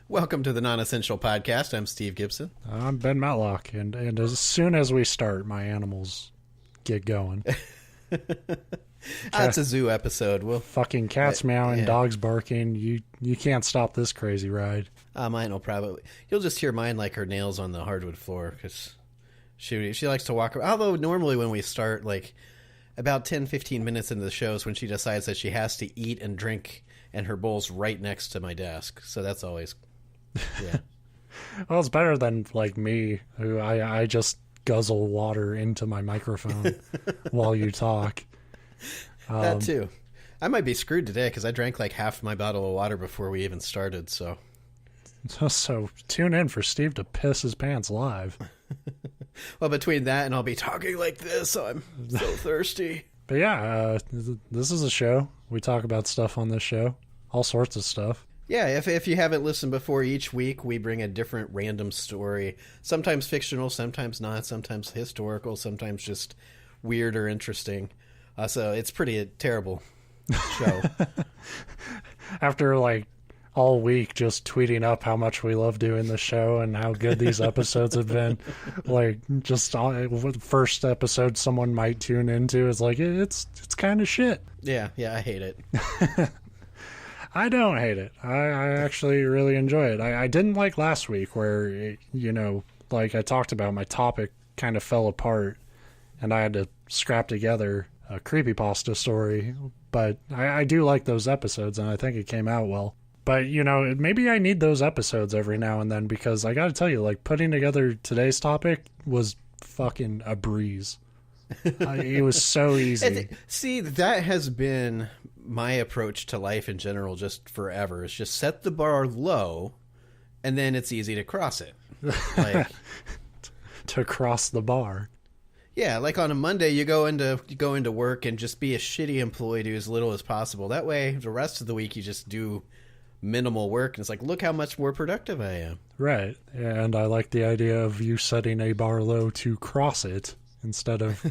Welcome to the Non-Essential Podcast. I'm Steve Gibson. I'm Ben Matlock, and as soon as we start, my animals get going. It's a zoo episode. Fucking cats meowing, dogs barking. You can't stop this crazy ride. Mine will probably... You'll just hear mine like her nails on the hardwood floor, because she likes to walk around. Although normally when we start, like, about 10-15 minutes into the shows when she decides that she has to eat and drink, and her bowl's right next to my desk. So that's always... Yeah. Well, it's better than like me, who I just guzzle water into my microphone while you talk. That too. I might be screwed today because I drank like half my bottle of water before we even started. So tune in for Steve to piss his pants live. Well, between that and I'll be talking like this, so I'm so thirsty. But yeah, this is a show. We talk about stuff on this show, all sorts of stuff. Yeah, if you haven't listened before, each week we bring a different random story, sometimes fictional, sometimes not, sometimes historical, sometimes just weird or interesting. So it's pretty terrible show. After like all week just tweeting up how much we love doing the show and how good these episodes have been, like just the first episode someone might tune into is like, it's kind of shit. Yeah, I hate it. I don't hate it. I actually really enjoy it. I didn't like last week where, like I talked about, my topic kind of fell apart and I had to scrap together a creepypasta story. But I do like those episodes and I think it came out well. But, maybe I need those episodes every now and then because I got to tell you, like putting together today's topic was fucking a breeze. It was so easy. See, that has been my approach to life in general just forever. Is just set the bar low and then it's easy to cross it. Like to cross the bar. Yeah, like on a Monday you go into work and just be a shitty employee, do as little as possible. That way the rest of the week you just do minimal work and it's like, look how much more productive I am. Right. And I like the idea of you setting a bar low to cross it instead of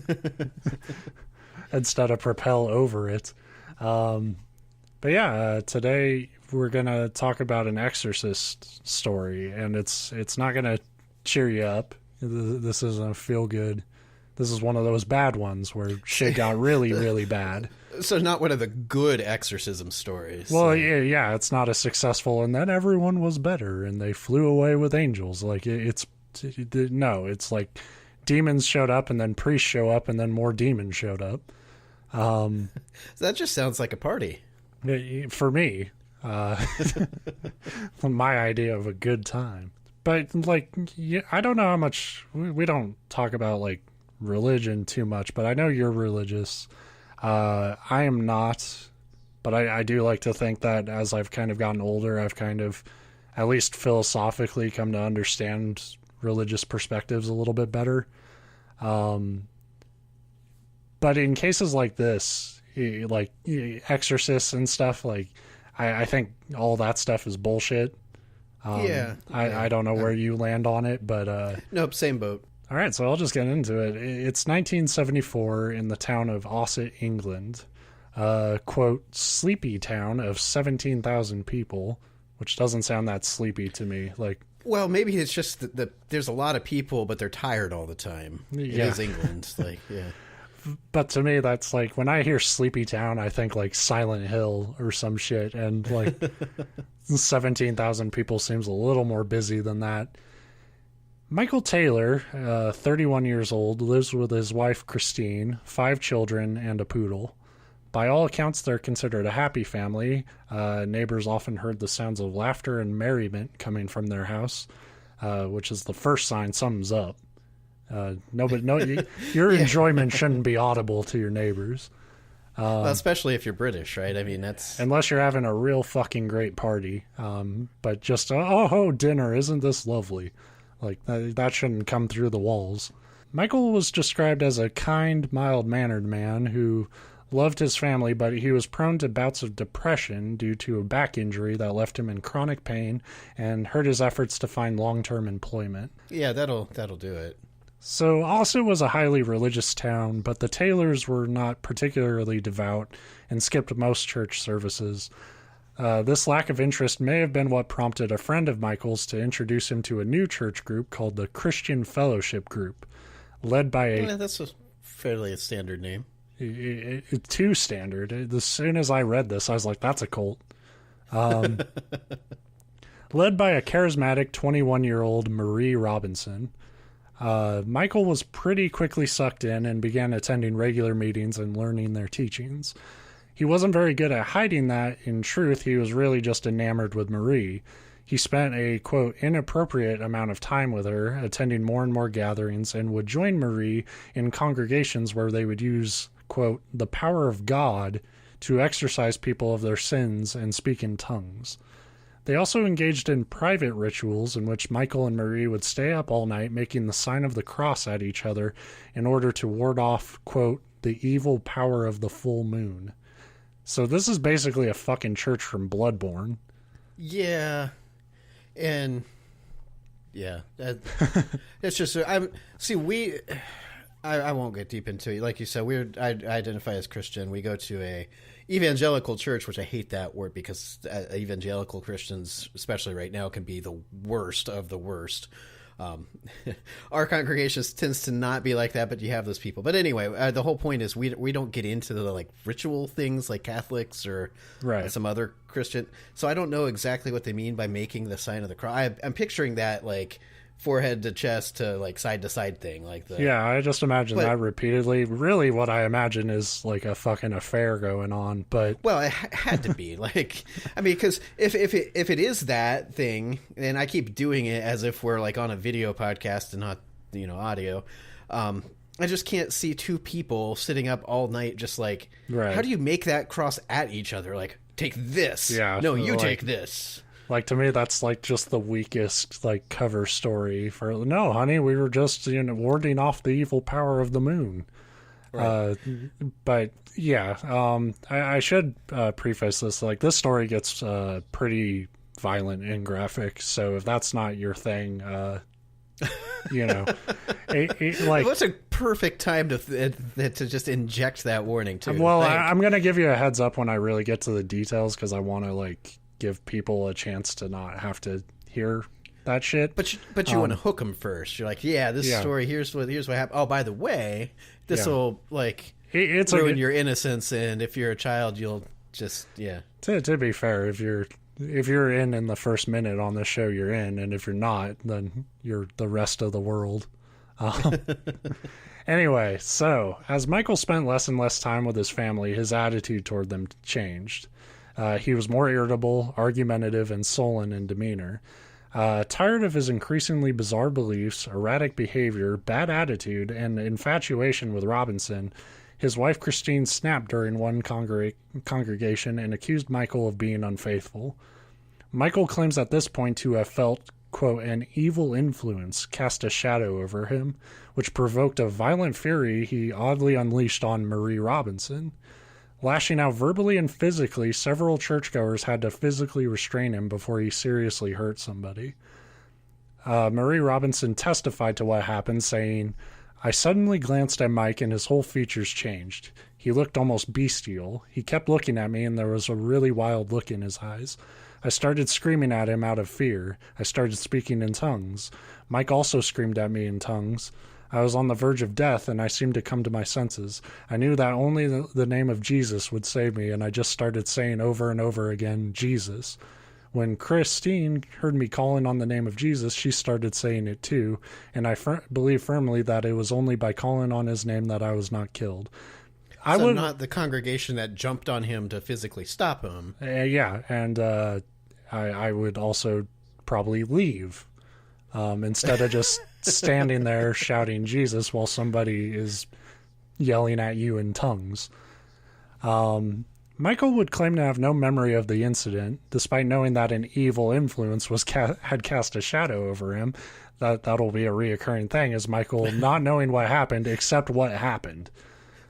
propel over it. But yeah, today we're gonna talk about an exorcist story, and it's not gonna cheer you up. This isn't a feel good. This is one of those bad ones where shit got really, really bad. So not one of the good exorcism stories. Well, yeah, it's not as successful, and then everyone was better, and they flew away with angels. Like it's like demons showed up, and then priests show up, and then more demons showed up. That just sounds like a party. For me, my idea of a good time. But like, I don't know how much we don't talk about like religion too much, but I know you're religious. I am not, but I do like to think that as I've kind of gotten older, I've kind of, at least philosophically, come to understand religious perspectives a little bit better. But in cases like this, like exorcists and stuff, like I think all that stuff is bullshit. I don't know where you land on it, but nope, same boat. All right, so I'll just get into it. It's 1974 in the town of Ossett, England. Quote, sleepy town of 17,000 people, which doesn't sound that sleepy to me. Like, well, maybe it's just that there's a lot of people, but they're tired all the time. It is England, like, yeah. But to me, that's like, when I hear sleepy town, I think like Silent Hill or some shit, and like 17,000 people seems a little more busy than that. Michael Taylor, 31 years old, lives with his wife Christine, 5 children, and a poodle. By all accounts, they're considered a happy family. Neighbors often heard the sounds of laughter and merriment coming from their house, which is the first sign something's up. Your enjoyment shouldn't be audible to your neighbors. Well, especially if you're British, right? I mean, that's... Unless you're having a real fucking great party. But just, dinner, isn't this lovely? Like, that shouldn't come through the walls. Michael was described as a kind, mild-mannered man who loved his family, but he was prone to bouts of depression due to a back injury that left him in chronic pain and hurt his efforts to find long-term employment. Yeah, that'll do it. So Ossett was a highly religious town, but the Taylors were not particularly devout and skipped most church services. This lack of interest may have been what prompted a friend of Michael's to introduce him to a new church group called the Christian Fellowship Group, led by that's a fairly standard name. Too standard. As soon as I read this, I was like, that's a cult. Led by a charismatic 21-year-old Marie Robinson. Michael was pretty quickly sucked in and began attending regular meetings and learning their teachings. He wasn't very good at hiding that. In truth, he was really just enamored with Marie. He spent a, quote, inappropriate amount of time with her, attending more and more gatherings, and would join Marie in congregations where they would use, quote, the power of God to exorcise people of their sins and speak in tongues. They also engaged in private rituals in which Michael and Marie would stay up all night making the sign of the cross at each other in order to ward off, quote, the evil power of the full moon. So this is basically a fucking church from Bloodborne. Yeah. And yeah, it's just, I won't get deep into it. Like you said, I identify as Christian. We go to a evangelical church, which I hate that word because evangelical Christians, especially right now, can be the worst of the worst. Our congregation tends to not be like that, but you have those people. But anyway, the whole point is we don't get into the like ritual things like Catholics or some other Christian. So I don't know exactly what they mean by making the sign of the cross. I'm picturing that like forehead to chest to like side to side thing, like the I just imagine that repeatedly. Really, what I imagine is like a fucking affair going on. But well, it had to be like, I mean, because if it is that thing, and I keep doing it as if we're like on a video podcast and not audio. I just can't see two people sitting up all night just like, how do you make that cross at each other? Like, take this. Yeah. No, you take this. Like, to me, that's, like, just the weakest, like, cover story for, no, honey, we were just, warding off the evil power of the moon. Right. But, yeah, I should preface this. Like, this story gets pretty violent and graphic, so if that's not your thing, like... What's a perfect time to just inject that warning, too? Well, I'm going to give you a heads up when I really get to the details, because I want to, like... give people a chance to not have to hear that shit. But you want to hook them first. You're like, this story, here's what happened. Oh, by the way, this will like ruin your innocence, and if you're a child, you'll just To be fair, if you're in the first minute on the show, you're in, and if you're not, then you're the rest of the world. Anyway, so as Michael spent less and less time with his family, his attitude toward them changed. He was more irritable, argumentative, and sullen in demeanor. Tired of his increasingly bizarre beliefs, erratic behavior, bad attitude, and infatuation with Robinson, his wife Christine snapped during one congregation and accused Michael of being unfaithful. Michael claims at this point to have felt, quote, an evil influence cast a shadow over him, which provoked a violent fury he oddly unleashed on Marie Robinson. Lashing out verbally and physically, several churchgoers had to physically restrain him before he seriously hurt somebody. Marie Robinson testified to what happened, saying, I suddenly glanced at Mike and his whole features changed. He looked almost bestial. He kept looking at me and there was a really wild look in his eyes. I started screaming at him out of fear. I started speaking in tongues. Mike also screamed at me in tongues. I was on the verge of death, and I seemed to come to my senses. I knew that only the name of Jesus would save me, and I just started saying over and over again, Jesus. When Christine heard me calling on the name of Jesus, she started saying it too, and I believe firmly that it was only by calling on his name that I was not killed. Not the congregation that jumped on him to physically stop him. And I would also probably leave instead of just standing there shouting Jesus while somebody is yelling at you in tongues. Michael would claim to have no memory of the incident, despite knowing that an evil influence had cast a shadow over him. That'll be a reoccurring thing, is Michael not knowing what happened except what happened.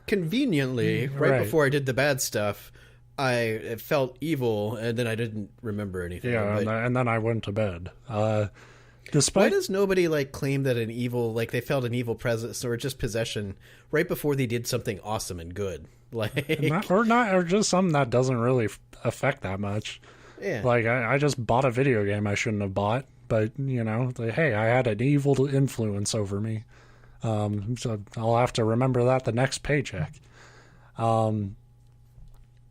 Conveniently, right before I did the bad stuff, I felt evil, and then I didn't remember anything. Yeah, and then I went to bed. Why does nobody claim that they felt an evil presence or just possession right before they did something awesome and good? Or just something that doesn't really affect that much. Yeah. Like, I just bought a video game I shouldn't have bought, but, you know, like, hey, I had an evil influence over me. So I'll have to remember that the next paycheck.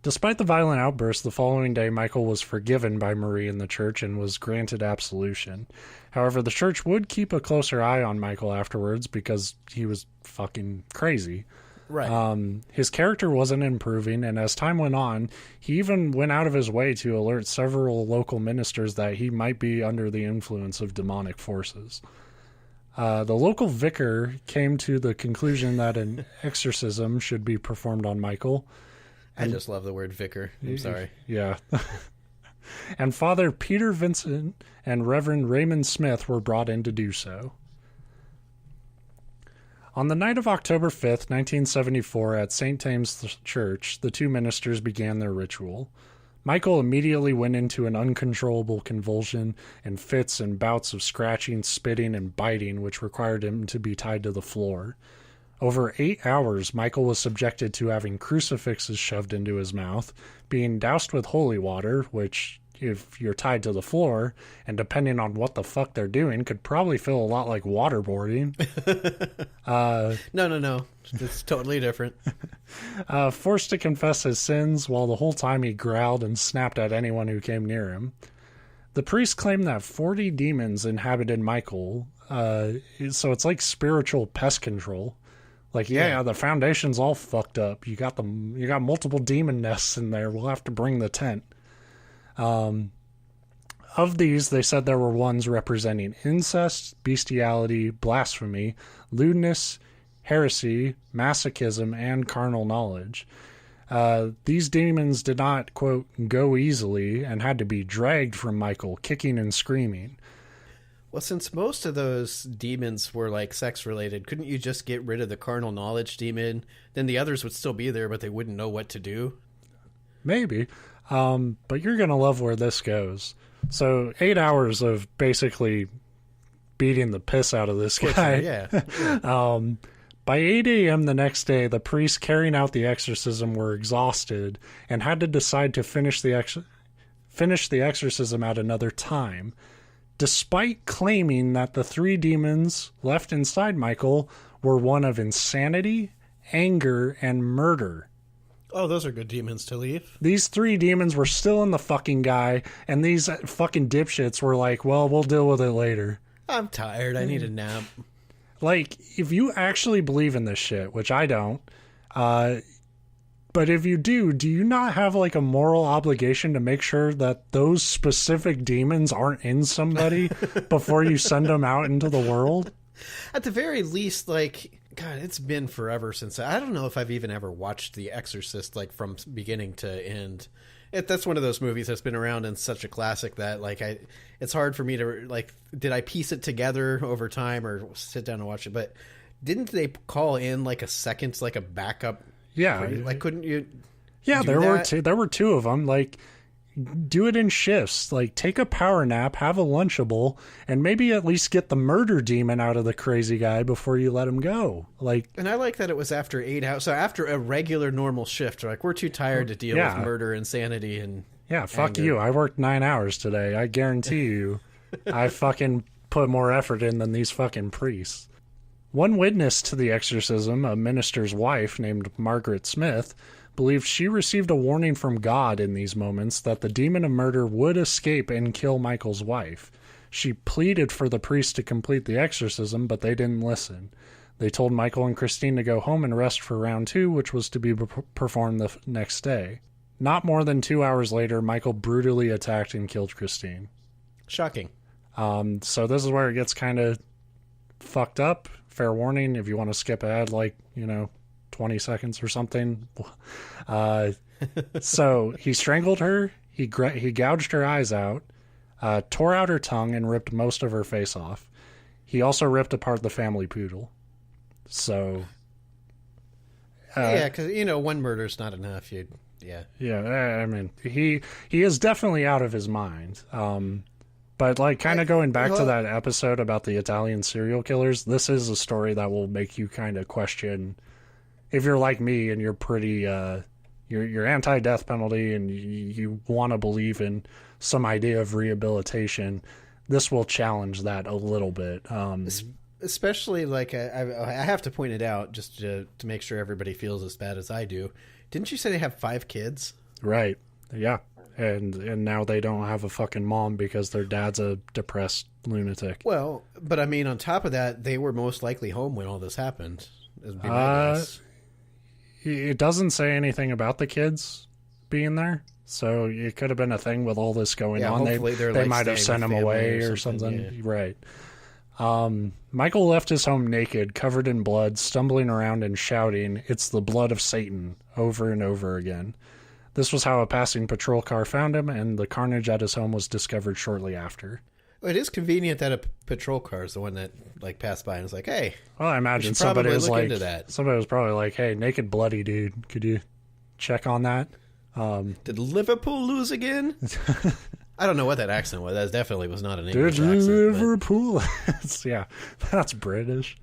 Despite the violent outburst, the following day, Michael was forgiven by Marie in the church and was granted absolution. However, the church would keep a closer eye on Michael afterwards because he was fucking crazy. Right. His character wasn't improving, and as time went on, he even went out of his way to alert several local ministers that he might be under the influence of demonic forces. The local vicar came to the conclusion that an exorcism should be performed on Michael. I just love the word vicar. I'm sorry. Yeah. And Father Peter Vincent and Reverend Raymond Smith were brought in to do so. On the night of October 5th, 1974, at St. Tame's Church, the two ministers began their ritual. Michael immediately went into an uncontrollable convulsion and fits and bouts of scratching, spitting, and biting, which required him to be tied to the floor. Over 8 hours, Michael was subjected to having crucifixes shoved into his mouth, being doused with holy water, which, if you're tied to the floor, and depending on what the fuck they're doing, could probably feel a lot like waterboarding. No. It's totally different. Forced to confess his sins, while the whole time he growled and snapped at anyone who came near him. The priest claimed that 40 demons inhabited Michael, so it's like spiritual pest control. Like, yeah, the foundation's all fucked up. You got multiple demon nests in there. We'll have to bring the tent. Of these, they said there were ones representing incest, bestiality, blasphemy, lewdness, heresy, masochism, and carnal knowledge. These demons did not, quote, go easily and had to be dragged from Michael, kicking and screaming. Well, since most of those demons were like sex related, couldn't you just get rid of the carnal knowledge demon? Then the others would still be there, but they wouldn't know what to do. Maybe. But you're going to love where this goes. So 8 hours of basically beating the piss out of this guy. Yeah. By 8 a.m. the next day, the priests carrying out the exorcism were exhausted and had to decide to finish the exorcism at another time, despite claiming that the 3 demons left inside Michael were one of insanity, anger, and murder. Oh, those are good demons to leave. These 3 demons were still in the fucking guy, and these fucking dipshits were like, well, we'll deal with it later. I'm tired. I need a nap. Like, if you actually believe in this shit, which I don't, but if you do you not have like a moral obligation to make sure that those specific demons aren't in somebody before you send them out into the world? At the very least, like, God, it's been forever since I don't know if I've even ever watched The Exorcist, like, from beginning to end. That's one of those movies that's been around and such a classic that, like, it's hard for me to, like, did I piece it together over time or sit down and watch it? But didn't they call in, like, a second, like, a backup? Yeah. Like, couldn't you? Yeah, there were 2 of them. Like, do it in shifts. Like, take a power nap, have a Lunchable, and maybe at least get the murder demon out of the crazy guy before you let him go. Like, and I like that it was after 8 hours. So after a regular normal shift, like, we're too tired to deal with murder, insanity, and fuck anger. you. I worked 9 hours today. I guarantee you, I fucking put more effort in than these fucking priests. One witness to the exorcism, a minister's wife named Margaret Smith, believed she received a warning from God in these moments that the demon of murder would escape and kill Michael's wife. She pleaded for the priest to complete the exorcism, but they didn't listen. They told Michael and Christine to go home and rest for round 2, which was to be performed the next day. Not more than 2 hours later, Michael brutally attacked and killed Christine. Shocking. So this is where it gets kind of fucked up. Fair warning, if you want to skip ahead, 20 seconds or something. So he strangled her, he gouged her eyes out, tore out her tongue, and ripped most of her face off. He also ripped apart the family poodle. So... yeah, because, one murder's not enough. Yeah, I mean, he is definitely out of his mind. But, kind of going back to that episode about the Italian serial killers, this is a story that will make you kind of question, if you're like me and you're pretty you're anti-death penalty and you want to believe in some idea of rehabilitation, this will challenge that a little bit. Especially, like, I have to point it out just to make sure everybody feels as bad as I do. Didn't you say they have 5 kids? Right. Yeah. And now they don't have a fucking mom because their dad's a depressed lunatic. Well, but I mean, on top of that, they were most likely home when all this happened. It'd be my guess. It doesn't say anything about the kids being there, so it could have been a thing with all this going on. They like might have sent him away or something. Yeah. Right. Michael left his home naked, covered in blood, stumbling around and shouting, "It's the blood of Satan," over and over again. This was how a passing patrol car found him, and the carnage at his home was discovered shortly after. Well, it is convenient that a patrol car is the one that like passed by and was like, "Hey." Well, I imagine somebody was like, somebody was probably like, "Hey, naked, bloody dude, could you check on that?" Did Liverpool lose again? I don't know what that accent was. That definitely was not an English accent. Did Liverpool? Yeah, that's British.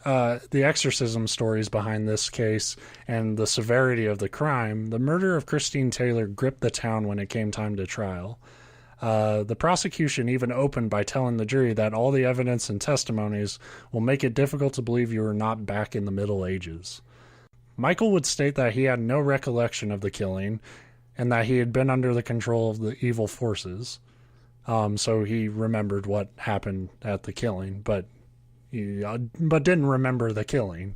The exorcism stories behind this case and the severity of the crime, the murder of Christine Taylor gripped the town when it came time to trial. The prosecution even opened by telling the jury that all the evidence and testimonies will make it difficult to believe you are not back in the Middle Ages. Michael would state that he had no recollection of the killing and that he had been under the control of the evil forces. So he remembered what happened at the killing, but didn't remember the killing.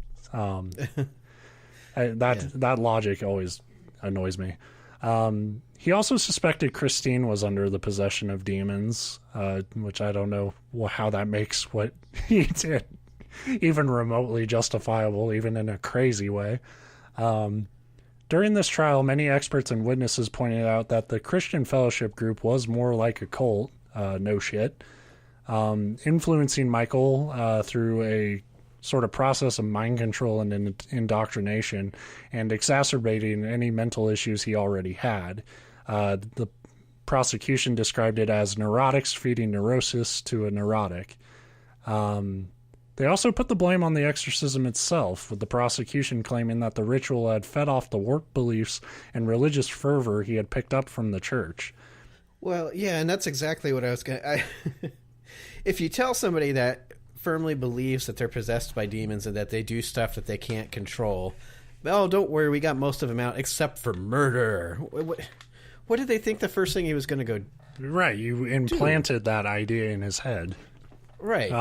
That logic always annoys me. He also suspected Christine was under the possession of demons, which I don't know how that makes what he did even remotely justifiable, even in a crazy way. During this trial, many experts and witnesses pointed out that the Christian Fellowship group was more like a cult, no shit, influencing Michael through a sort of process of mind control and indoctrination and exacerbating any mental issues he already had. The prosecution described it as neurotics feeding neurosis to a neurotic. They also put the blame on the exorcism itself, with the prosecution claiming that the ritual had fed off the warped beliefs and religious fervor he had picked up from the church. Well, yeah, and that's exactly what I was going to... If you tell somebody that firmly believes that they're possessed by demons and that they do stuff that they can't control, oh, don't worry, we got most of them out, except for murder. What did they think the first thing he was going to go Right, you implanted that idea in his head. Right.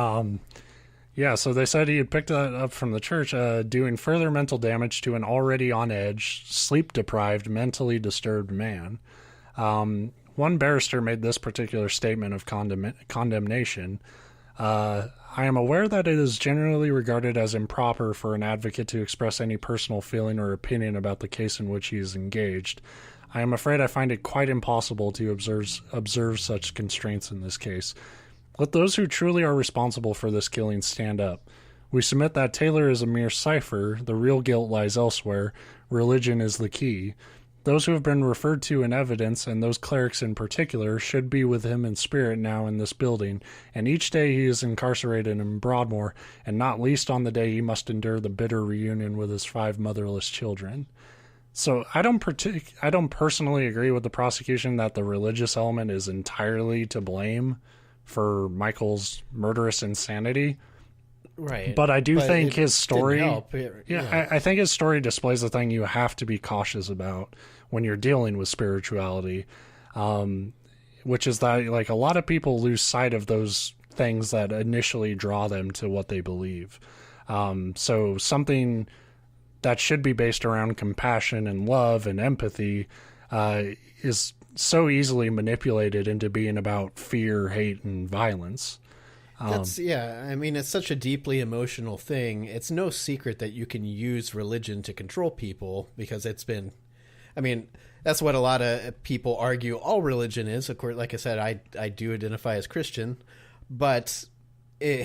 Yeah, so they said he had picked that up from the church, doing further mental damage to an already on edge, sleep-deprived, mentally disturbed man. One barrister made this particular statement of condemnation. I am aware that it is generally regarded as improper for an advocate to express any personal feeling or opinion about the case in which he is engaged. I am afraid I find it quite impossible to observe such constraints in this case. Let those who truly are responsible for this killing stand up. We submit that Taylor is a mere cipher, the real guilt lies elsewhere, religion is the key. Those who have been referred to in evidence, and those clerics in particular, should be with him in spirit now in this building, and each day he is incarcerated in Broadmoor, and not least on the day he must endure the bitter reunion with his 5 motherless children. So I don't personally agree with the prosecution that the religious element is entirely to blame for Michael's murderous insanity. Right. But I do think his story... Yeah. I think his story displays the thing you have to be cautious about when you're dealing with spirituality, which is that like a lot of people lose sight of those things that initially draw them to what they believe. So something that should be based around compassion and love and empathy is so easily manipulated into being about fear, hate, and violence. I mean, it's such a deeply emotional thing. It's no secret that you can use religion to control people because it's been, I mean, that's what a lot of people argue all religion is. Of course, like I said, I do identify as Christian, but you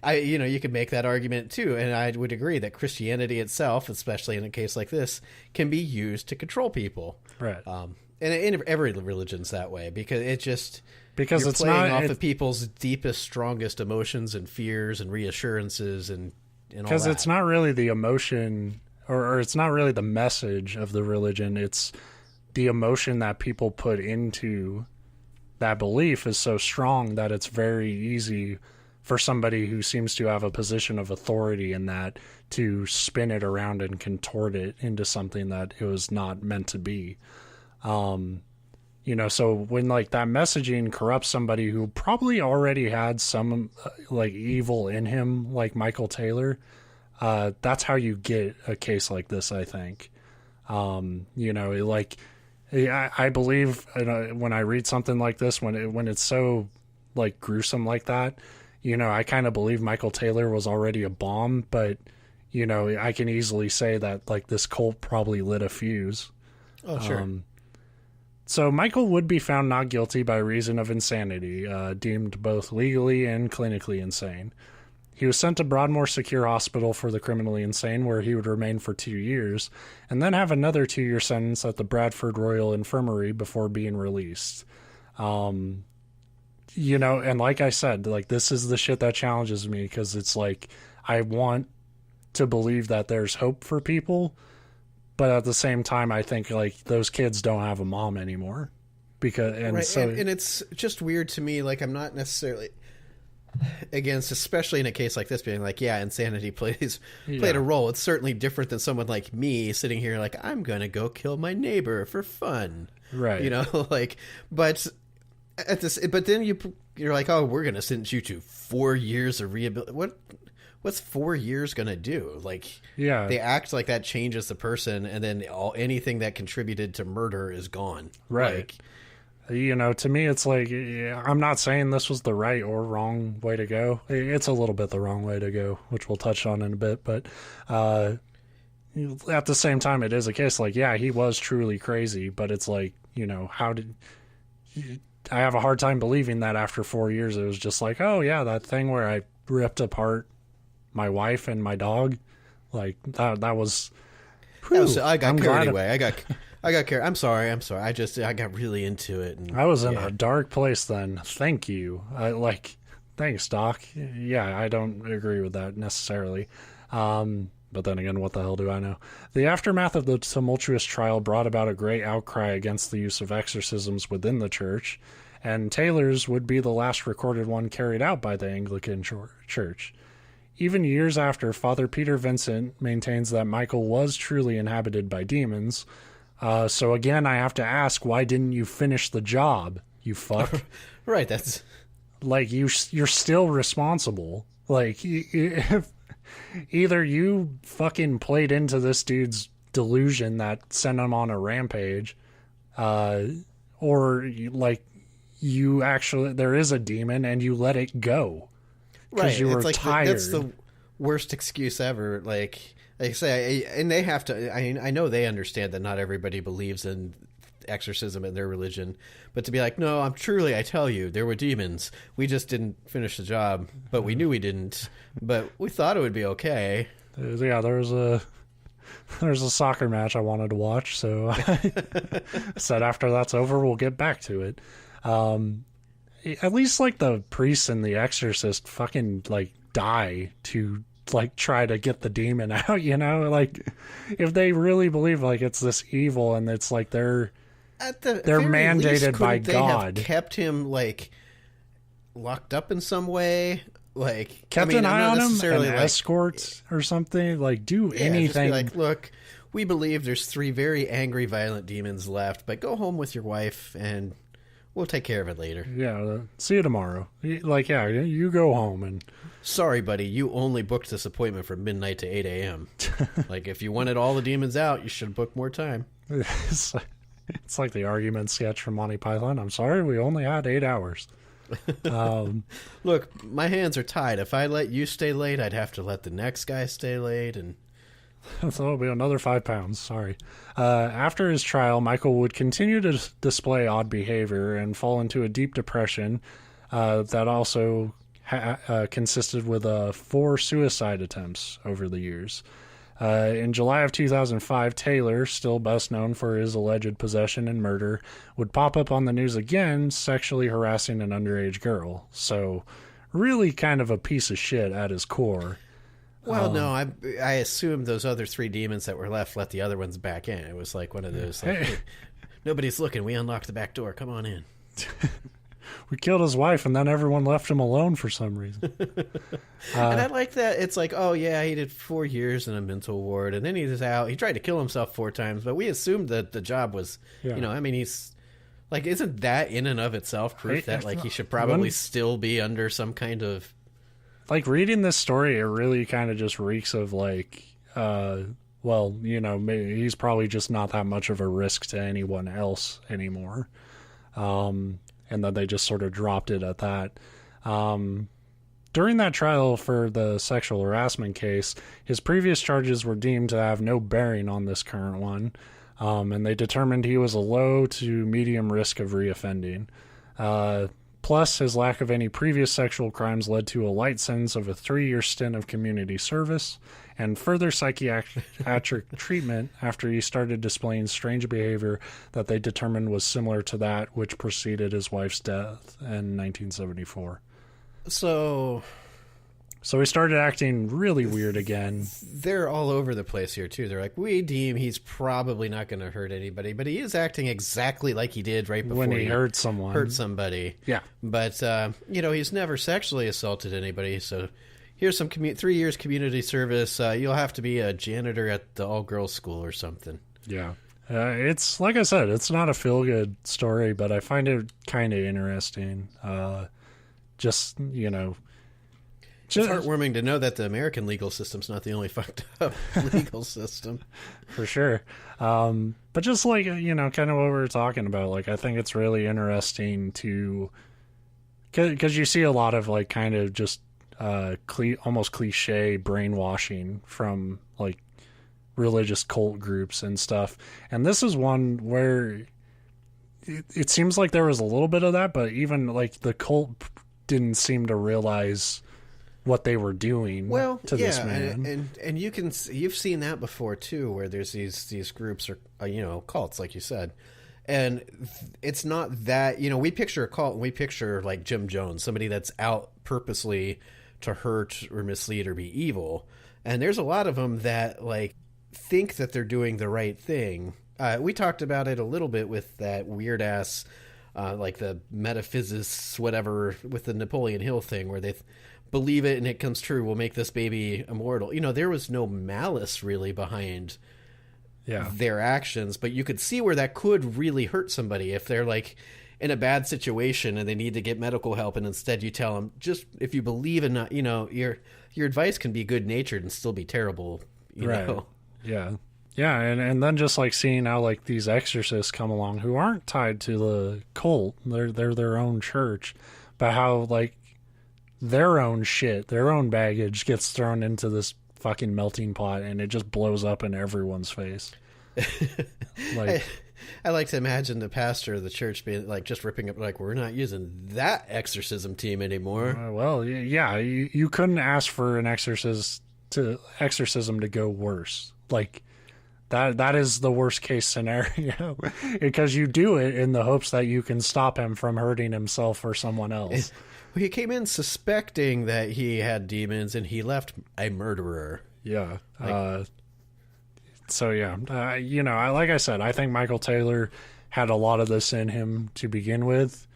could make that argument too. And I would agree that Christianity itself, especially in a case like this, can be used to control people. Right. And in every religion's that way because it's playing not off of people's deepest, strongest emotions and fears and reassurances and all that. Because it's not really the emotion or it's not really the message of the religion, it's the emotion that people put into that belief is so strong that it's very easy for somebody who seems to have a position of authority in that to spin it around and contort it into something that it was not meant to be. So when like that messaging corrupts somebody who probably already had some like evil in him, like Michael Taylor, that's how you get a case like this, I think. I believe when I read something like this, when it's so like gruesome like that, I kind of believe Michael Taylor was already a bomb, but I can easily say that like this cult probably lit a fuse. Oh, sure. So Michael would be found not guilty by reason of insanity, deemed both legally and clinically insane. He was sent to Broadmoor Secure Hospital for the criminally insane, where he would remain for 2 years, and then have another 2-year sentence at the Bradford Royal Infirmary before being released. And like I said, like this is the shit that challenges me, because it's like I want to believe that there's hope for people, but at the same time, I think like those kids don't have a mom anymore, and it's just weird to me. Like I'm not necessarily against, especially in a case like this, being like, yeah, insanity played a role. It's certainly different than someone like me sitting here like I'm gonna go kill my neighbor for fun, right? But but then you're like, oh, we're gonna sentence you to 4 years of rehabilitation. What's 4 years gonna do? Like, yeah, they act like that changes the person, and then anything that contributed to murder is gone. Right. To me, it's like, I'm not saying this was the right or wrong way to go. It's a little bit the wrong way to go, which we'll touch on in a bit. But at the same time, it is a case like, yeah, he was truly crazy. But it's like, I have a hard time believing that after 4 years, it was just like, oh, yeah, that thing where I ripped apart my wife and my dog. Like, that was... I got carried away. I got carried. I'm sorry. I got really into it. And, I was in a dark place then. Thank you. Thanks, Doc. Yeah, I don't agree with that necessarily. But then again, what the hell do I know? The aftermath of the tumultuous trial brought about a great outcry against the use of exorcisms within the church, and Taylor's would be the last recorded one carried out by the Anglican Church. Even years after, Father Peter Vincent maintains that Michael was truly inhabited by demons. So again, I have to ask, why didn't you finish the job, you fuck? Right, that's... Like, you're still responsible. Like, if either you fucking played into this dude's delusion that sent him on a rampage, or, you actually... There is a demon, and you let it go. Because you were tired. That's the worst excuse ever. Like I say, and they have to. I know they understand that not everybody believes in exorcism in their religion, but to be like, no, I tell you, there were demons. We just didn't finish the job, but we knew we didn't. But we thought it would be okay. Yeah, there's a soccer match I wanted to watch, so I said after that's over, we'll get back to it. At least, like, the priest and the exorcist fucking, like, die to, like, try to get the demon out, Like, if they really believe, like, it's this evil and it's, like, they're mandated by God. They have kept him, like, locked up in some way? Like, kept an eye on him and escorts or something? Like, do anything. Just be like, look, we believe there's 3 very angry, violent demons left, but go home with your wife and... we'll take care of it later. Yeah, see you tomorrow. Like, yeah, you go home and... Sorry, buddy, you only booked this appointment from midnight to 8 a.m. Like, if you wanted all the demons out, you should have booked more time. It's like the argument sketch from Monty Python. I'm sorry, we only had 8 hours. Look, my hands are tied. If I let you stay late, I'd have to let the next guy stay late, and... So it'll be another 5 pounds. Sorry. After his trial, Michael would continue to display odd behavior and fall into a deep depression that also consisted with 4 suicide attempts over the years. In July of 2005, Taylor, still best known for his alleged possession and murder, would pop up on the news again, sexually harassing an underage girl. So really kind of a piece of shit at his core. Well, no, I assumed those other 3 demons that were left let the other ones back in. It was like one of those, like, hey, nobody's looking. We unlocked the back door. Come on in. We killed his wife, and then everyone left him alone for some reason. And I like that. It's like, oh, yeah, he did 4 years in a mental ward, and then he was out. He tried to kill himself 4 times, but we assumed that the job was, I mean, he's... Like, isn't that in and of itself proof that, like, he should probably still be under some kind of... Like, reading this story, it really kind of just reeks of, like, maybe he's probably just not that much of a risk to anyone else anymore. And then they just sort of dropped it at that. During that trial for the sexual harassment case, his previous charges were deemed to have no bearing on this current one. And they determined he was a low to medium risk of reoffending. Plus, his lack of any previous sexual crimes led to a light sentence of a 3-year stint of community service and further psychiatric treatment after he started displaying strange behavior that they determined was similar to that which preceded his wife's death in 1974. So he started acting really weird again. They're all over the place here, too. They're like, we deem he's probably not going to hurt anybody, but he is acting exactly like he did right before when he hurt someone. Hurt somebody. Yeah. But, he's never sexually assaulted anybody, so here's some 3 years community service. You'll have to be a janitor at the all-girls school or something. Yeah. It's, like I said, it's not a feel-good story, but I find it kind of interesting. It's heartwarming to know that the American legal system's not the only fucked up legal system. For sure. But just like, kind of what we were talking about, like, I think it's really interesting to, because you see a lot of, like, kind of just almost cliche brainwashing from, like, religious cult groups and stuff. And this is one where it seems like there was a little bit of that, but even, like, the cult didn't seem to realize what they were doing to this man. And you've seen that before too, where there's these groups or cults, like you said, and it's not that we picture a cult and we picture like Jim Jones, somebody that's out purposely to hurt or mislead or be evil, and there's a lot of them that like think that they're doing the right thing. We talked about it a little bit with that weird ass like the metaphysicists whatever with the Napoleon Hill thing where they believe it and it comes true, we'll make this baby immortal. There was no malice really behind their actions, but you could see where that could really hurt somebody if they're like in a bad situation and they need to get medical help, and instead you tell them, just if you believe in your advice can be good natured and still be terrible, you know. Yeah, and then just like seeing how like these exorcists come along who aren't tied to the cult, they're their own church, but how like their own shit, their own baggage gets thrown into this fucking melting pot and it just blows up in everyone's face. Like, I like to imagine the pastor of the church being like just ripping up like, we're not using that exorcism team anymore. You couldn't ask for an exorcism to go worse. Like that is the worst case scenario because you do it in the hopes that you can stop him from hurting himself or someone else. He came in suspecting that he had demons, and he left a murderer. Yeah. Like I said, I think Michael Taylor had a lot of this in him to begin with.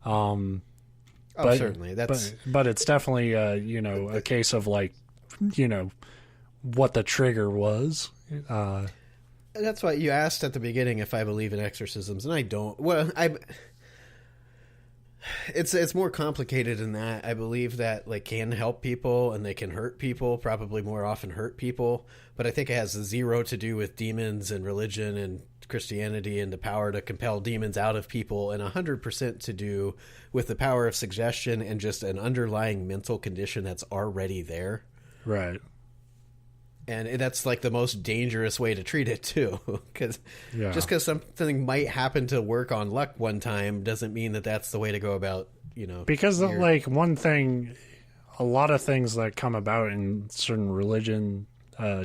Certainly. But it's definitely, a case of like, what the trigger was. That's why you asked at the beginning if I believe in exorcisms, and I don't. Well, It's more complicated than that. I believe that like can help people and they can hurt people, probably more often hurt people. But I think it has zero to do with demons and religion and Christianity and the power to compel demons out of people, and 100% to do with the power of suggestion and just an underlying mental condition that's already there. Right. And that's like the most dangerous way to treat it too, because just because something might happen to work on luck one time doesn't mean that that's the way to go about, Because like one thing, a lot of things that come about in certain religion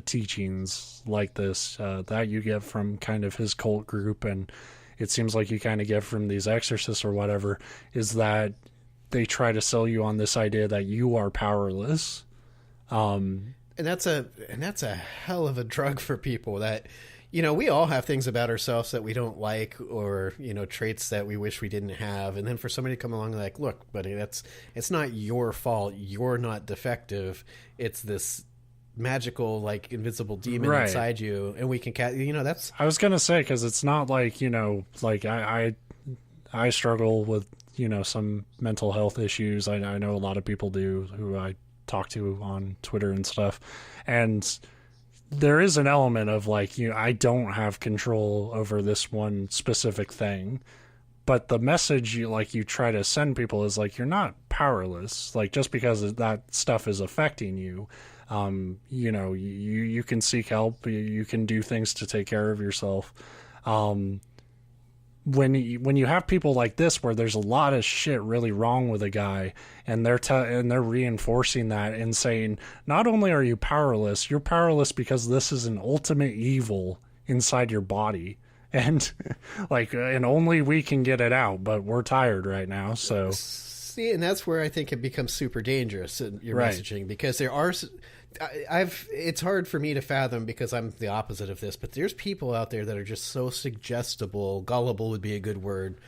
teachings like this that you get from kind of his cult group, and it seems like you kind of get from these exorcists or whatever, is that they try to sell you on this idea that you are powerless. And that's a hell of a drug for people that, we all have things about ourselves that we don't like, or, traits that we wish we didn't have. And then for somebody to come along like, look, buddy, it's not your fault. You're not defective. It's this magical, like, invisible demon inside you. And we can, that's... I was going to say, because it's not like, like I struggle with, some mental health issues. I know a lot of people do who I talk to on Twitter and stuff. And there is an element of like, I don't have control over this one specific thing, but the message you try to send people is like, you're not powerless. Like, just because that stuff is affecting you, you can seek help. You can do things to take care of yourself. When you have people like this where there's a lot of shit really wrong with a guy, and they're reinforcing that and saying, not only are you powerless, you're powerless because this is an ultimate evil inside your body, and and only we can get it out, but we're tired right now. So see, and that's where I think it becomes super dangerous in your messaging, because there are... it's hard for me to fathom, because I'm the opposite of this, but there's people out there that are just so suggestible, gullible would be a good word,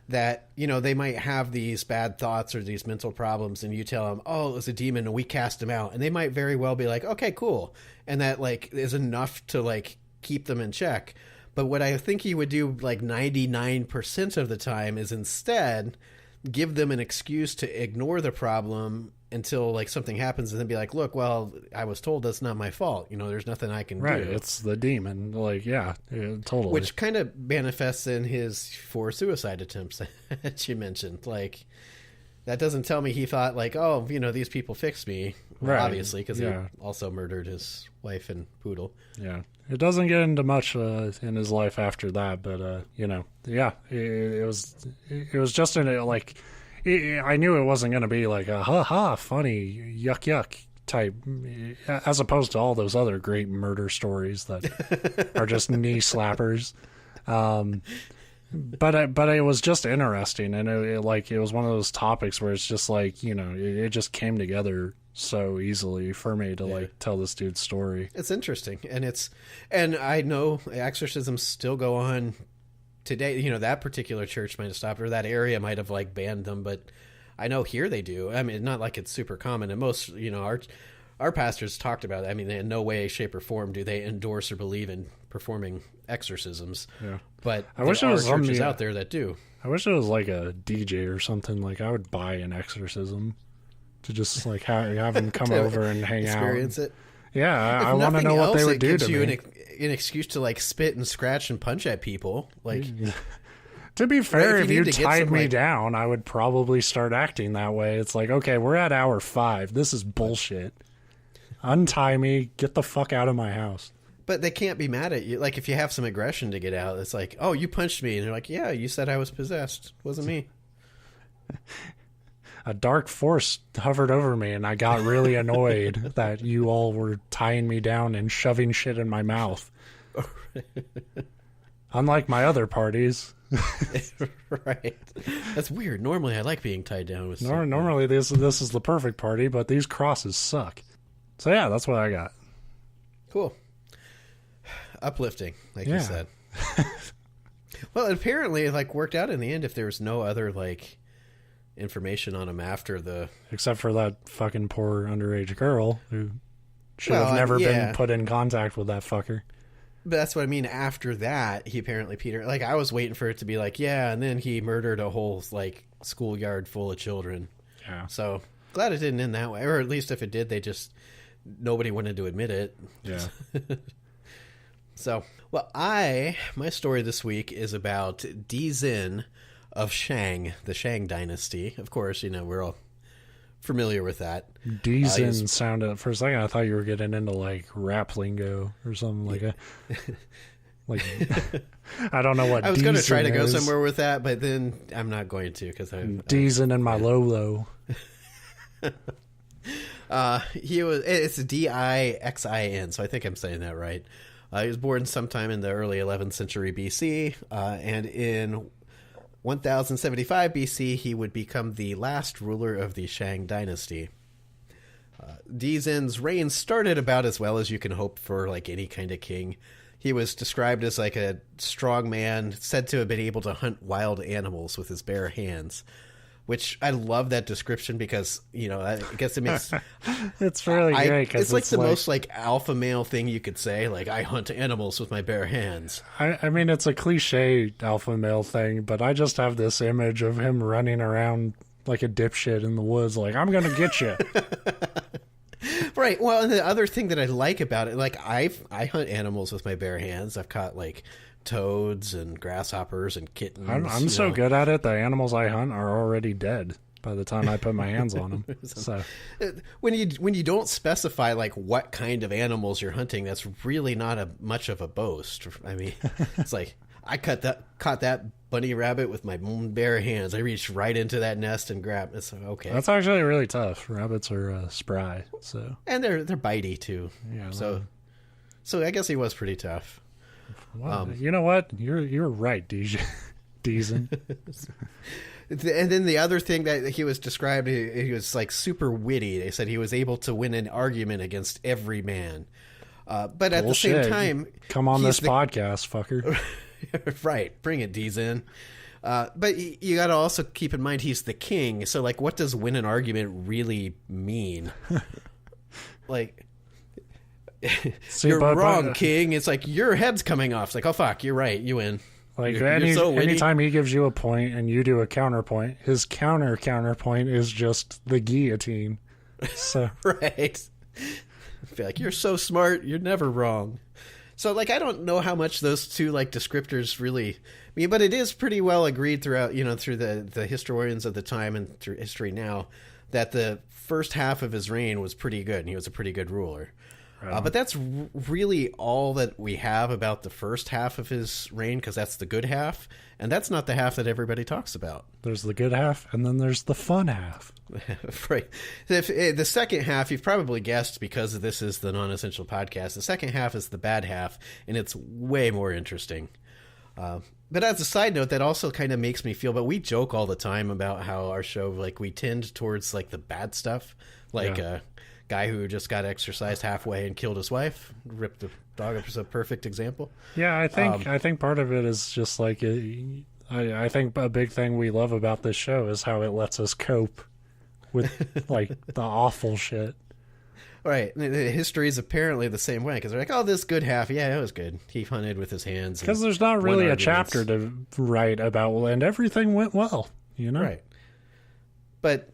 that, they might have these bad thoughts or these mental problems, and you tell them, oh, it was a demon and we cast him out. And they might very well be like, okay, cool. And that is enough to keep them in check. But what I think he would do 99% of the time is instead give them an excuse to ignore the problem until something happens, and then be like, look, well, I was told that's not my fault. There's nothing I can do. Right. It's the demon. Yeah, totally. Which kind of manifests in his 4 suicide attempts that you mentioned. That doesn't tell me he thought oh, these people fixed me. Well, obviously, because he also murdered his wife and poodle. Yeah. It doesn't get into much in his life after that, but it was just in it I knew it wasn't going to be a ha-ha, funny, yuck type, as opposed to all those other great murder stories that are just knee slappers. But it was just interesting, and it was one of those topics where it's just it just came together so easily for me to tell this dude's story. It's interesting, and I know exorcisms still go on today. That particular church might have stopped, or that area might have banned them, but I know here they do. I mean, not like it's super common, and most our pastors talked about it. I mean, in no way, shape, or form do they endorse or believe in performing exorcisms. Yeah, but I wish there was churches out there that do. I wish it was a DJ or something. I would buy an exorcism to just have him come over and hang experience out. It. Yeah, I want to know what they would do to me. An excuse to spit and scratch and punch at people. To be fair, if you tied me down, I would probably start acting that way. It's okay, we're at hour 5. This is bullshit. Untie me. Get the fuck out of my house. But they can't be mad at you. If you have some aggression to get out, it's oh, you punched me. And they're yeah, you said I was possessed. It wasn't me. A dark force hovered over me, and I got really annoyed that you all were tying me down and shoving shit in my mouth. Unlike my other parties. Right. That's weird. Normally, I like being tied down with something. Normally, this is the perfect party, but these crosses suck. So, yeah, that's what I got. Cool. Uplifting, you said. Well, apparently, it worked out in the end if there was no other, information on him after the... Except for that fucking poor underage girl who should have never been put in contact with that fucker. But that's what I mean. After that, he apparently, Peter... I was waiting for it to be and then he murdered a whole, schoolyard full of children. Yeah. So, glad it didn't end that way. Or at least if it did, they just... Nobody wanted to admit it. Yeah. So, well, my story this week is about Dizin of Shang, the Shang dynasty. Of course, we're all familiar with that. Dizin sounded, for a second, I thought you were getting into rap lingo or something I don't know what I was going to try to go is. somewhere with that, but then I'm not going to because Dizin and my Lolo. It's Dixin, so I think I'm saying that right. He was born sometime in the early 11th century BC, and in 1075 BC, he would become the last ruler of the Shang dynasty. Zin's reign started about as well as you can hope for, like any kind of king. He was described as like a strong man, said to have been able to hunt wild animals with his bare hands, which I love that description because, you know, I guess it makes... It's really great. It's like the most like alpha male thing you could say. Like, I hunt animals with my bare hands. I mean, it's a cliche alpha male thing, but I just have this image of him running around like a dipshit in the woods, like, I'm going to get you. Right. Well, and the other thing that I like about it, like, I hunt animals with my bare hands. I've caught, like, toads and grasshoppers and kittens. I'm so good at it, the animals I hunt are already dead by the time I put my hands on them. So when you don't specify, like, what kind of animals you're hunting, that's really not much of a boast. I mean, it's like, I caught that bunny rabbit with my bare hands. I reached right into that nest and grabbed it. So, okay. That's actually really tough. Rabbits are spry, so. And they're bitey too. Yeah. So I guess he was pretty tough. Well, you know what? You're right, Deezen. And then the other thing that he was described, he was like super witty. They said he was able to win an argument against every man. But at the same time, come on this podcast, fucker. Right, bring it, Zen. But you got to also keep in mind he's the king. So, like, what does win an argument really mean? Like, you're wrong, king. It's like your head's coming off. It's like, oh fuck, you're right, you win. Like, anytime he gives you a point and you do a counterpoint, his counterpoint is just the guillotine. So right. I feel like you're so smart, you're never wrong. So, like, I don't know how much those two, like, descriptors really mean, but it is pretty well agreed throughout, you know, through the historians of the time and through history now, that the first half of his reign was pretty good, and he was a pretty good ruler. Right. But that's really all that we have about the first half of his reign, because that's the good half, and that's not the half that everybody talks about. There's the good half, and then there's the fun half. Right. The second half, you've probably guessed because this is the non-essential podcast, the second half is the bad half, and it's way more interesting. But as a side note, that also kind of makes me feel, but we joke all the time about how our show, like, we tend towards, like, the bad stuff, like a guy who just got exorcised halfway and killed his wife, ripped the dog up, is a perfect example. Yeah, I think part of it is just like, I think a big thing we love about this show is how it lets us cope with, like, the awful shit. Right. History is apparently the same way, because they're like, oh, this good half, yeah, it was good. He hunted with his hands. Because there's not really a chapter to write about, and everything went well, you know? Right. But,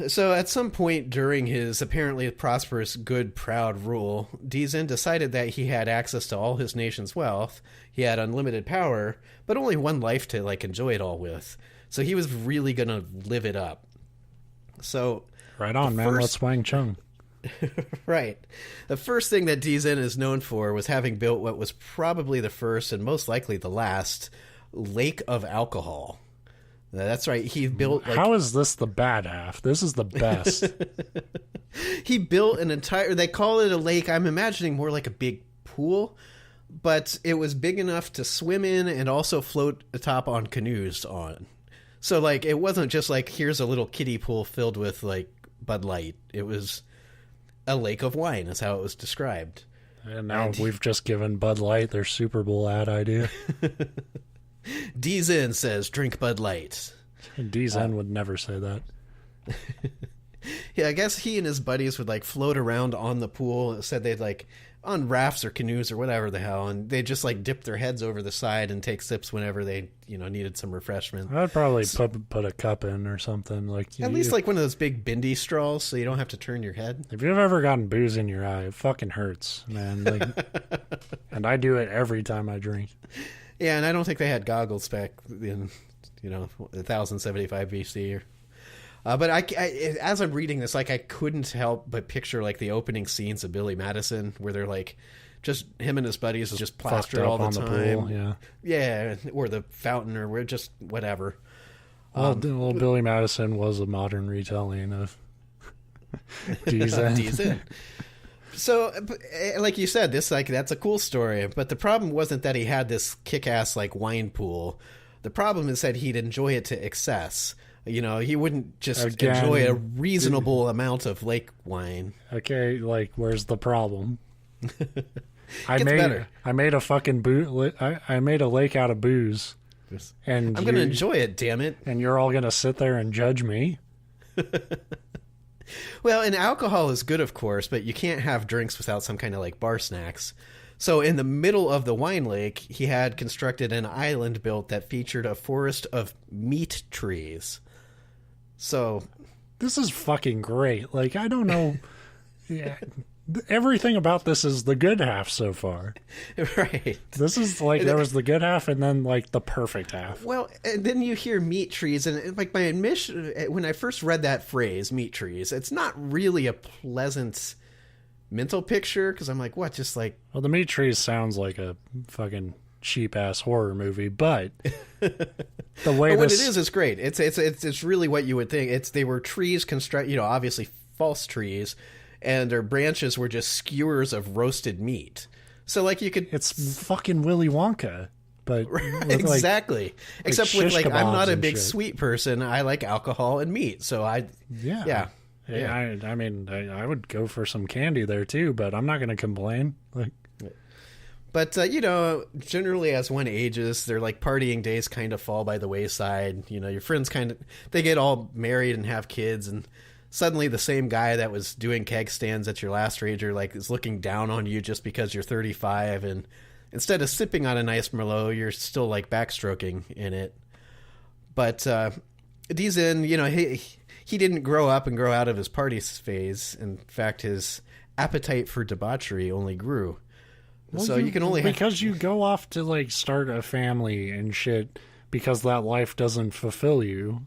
so at some point during his apparently prosperous, good, proud rule, Zen decided that he had access to all his nation's wealth, he had unlimited power, but only one life to, like, enjoy it all with. So he was really going to live it up. So... Right on, man. Let's Wang Chung. Right. The first thing that Zen is known for was having built what was probably the first and most likely the last lake of alcohol. That's right. He built... Like, how is this the bad half? This is the best. He built an entire... They call it a lake. I'm imagining more like a big pool, but it was big enough to swim in and also float atop on canoes on. So, like, it wasn't just like, here's a little kiddie pool filled with, like, Bud Light. It was a lake of wine, is how it was described. And now we've just given Bud Light their Super Bowl ad idea. Zen says, drink Bud Light. Zen would never say that. Yeah, I guess he and his buddies would, like, float around on the pool. It said they'd, like, on rafts or canoes or whatever the hell, and they just, like, dip their heads over the side and take sips whenever they, you know, needed some refreshment. I'd probably put a cup in or something, like, at least like one of those big bendy straws, so you don't have to turn your head. If you've ever gotten booze in your eye, it fucking hurts, man. Like, and I do it every time I drink. Yeah, and I don't think they had goggles back in, you know, 1075 BC or. But I, as I'm reading this, like, I couldn't help but picture, like, the opening scenes of Billy Madison, where they're, like, just him and his buddies just plastered all the time. The pool, yeah. Yeah, or the fountain, or we're just whatever. Well, Billy Madison was a modern retelling of Zen. So, like you said, that's a cool story. But the problem wasn't that he had this kick-ass, like, wine pool. The problem is that he'd enjoy it to excess. You know, he wouldn't just Again, enjoy a reasonable amount of lake wine. Okay, like, where's the problem? Better. I made a fucking I made a lake out of booze, and I'm going to enjoy it, damn it. And you're all going to sit there and judge me? Well, and alcohol is good, of course, but you can't have drinks without some kind of like bar snacks. So in the middle of the wine lake, he had constructed an island built that featured a forest of meat trees. So this is fucking great. Like, I don't know. Yeah, everything about this is the good half so far. Right. This is like, there was the good half and then like the perfect half. Well, and then you hear meat trees, and like my admission, when I first read that phrase, meat trees, it's not really a pleasant mental picture, because I'm like, what? Just like, well, the meat trees sounds like a fucking cheap ass horror movie, but the way what it is great. It's really what you would think. They were trees obviously false trees, and their branches were just skewers of roasted meat. So like you could, it's fucking Willy Wonka, but exactly. Except with like, I'm not a big shit. sweet person. I like alcohol and meat, so yeah. I mean, I would go for some candy there too, but I'm not going to complain. Like, but generally as one ages, their like partying days kind of fall by the wayside. You know, your friends they get all married and have kids, and suddenly the same guy that was doing keg stands at your last rager like is looking down on you just because you're 35, and instead of sipping on a nice Merlot, you're still like backstroking in it. But Dizin, he didn't grow up and grow out of his party phase. In fact, his appetite for debauchery only grew. well, So you can only because you go off to like start a family and shit because that life doesn't fulfill you.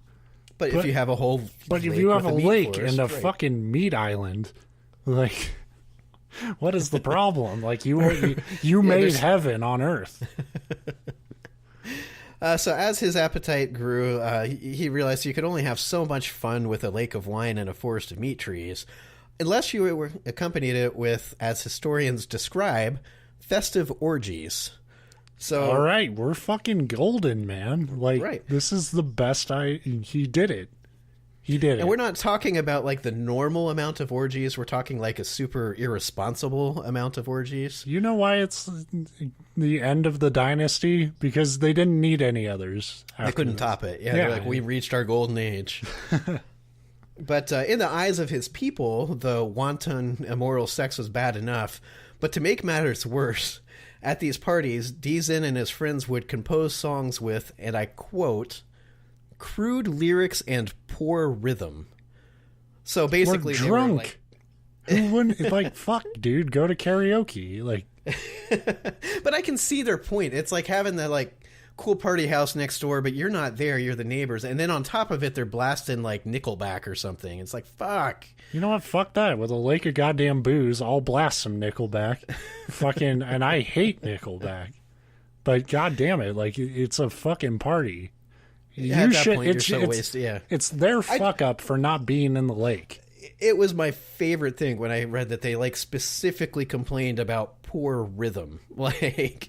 But if you have a whole But if you have a lake and a fucking meat island, like, what is the problem? Like, you made heaven on earth. So as his appetite grew, he realized you could only have so much fun with a lake of wine and a forest of meat trees, unless you were accompanied it with, as historians describe, festive orgies. So, all right, we're fucking golden, man. Like, right. This is the best. He did it. He did it. And we're not talking about like the normal amount of orgies. We're talking like a super irresponsible amount of orgies. You know why it's the end of the dynasty? Because they didn't need any others. They couldn't top it. Yeah, they're like, we reached our golden age. But in the eyes of his people, the wanton, immoral sex was bad enough. But to make matters worse, at these parties, Dizin and his friends would compose songs with, and I quote, crude lyrics and poor rhythm. So basically, we're drunk. Who wouldn't, like, fuck, dude, go to karaoke. Like, but I can see their point. It's like having the like cool party house next door, but you're not there. You're the neighbors, and then on top of it, they're blasting like Nickelback or something. It's like, fuck. You know what? Fuck that. With a lake of goddamn booze, I'll blast some Nickelback. Fucking, and I hate Nickelback, but goddamn it, like, it's a fucking party. Yeah, at that point, you're so wasted. Yeah, it's their fuck up for not being in the lake. It was my favorite thing when I read that they like specifically complained about poor rhythm. Like,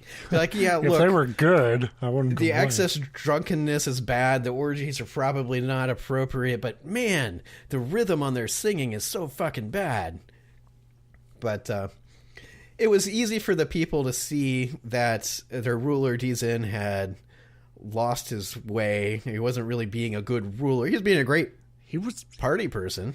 yeah, look, if they were good, I wouldn't the complain. excess drunkenness is bad. The orgies are probably not appropriate, but man, the rhythm on their singing is so fucking bad. But it was easy for the people to see that their ruler Dizin had lost his way. He wasn't really being a good ruler. He was being a great party person.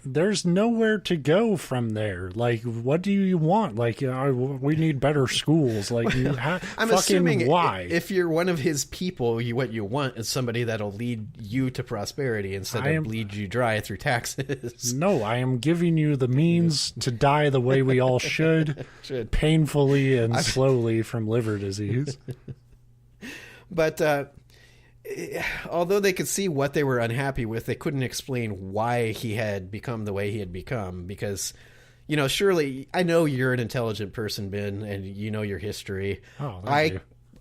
There's nowhere to go from there. Like, what do you want? Like, we need better schools. Like, I'm assuming why? If you're one of his people, what you want is somebody that'll lead you to prosperity instead of bleed you dry through taxes. No, I am giving you the means to die the way we all should. Painfully and slowly from liver disease. But although they could see what they were unhappy with, they couldn't explain why he had become the way he had become. Because, surely, I know you're an intelligent person, Ben, and you know your history. Oh,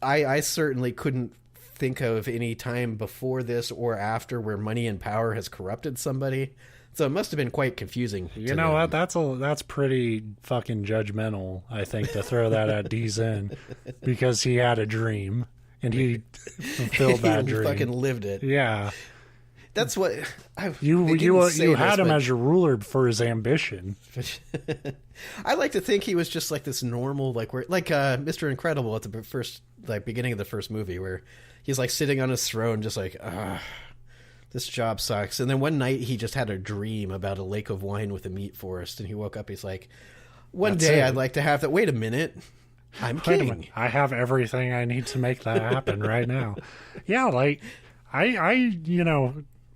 I certainly couldn't think of any time before this or after where money and power has corrupted somebody. So it must have been quite confusing. You know what? That's pretty fucking judgmental, I think, to throw that at Dizin, because he had a dream. And he fulfilled that dream. Fucking lived it. Yeah. That's what you had him as your ruler for his ambition. I like to think he was just like this normal, like Mr. Incredible at the first, like beginning of the first movie, where he's like sitting on his throne, just like, this job sucks. And then one night he just had a dream about a lake of wine with a meat forest, and he woke up. He's like, one day I'd like to have that. Wait a minute. I'm king. I have everything I need to make that happen right now. Yeah, like I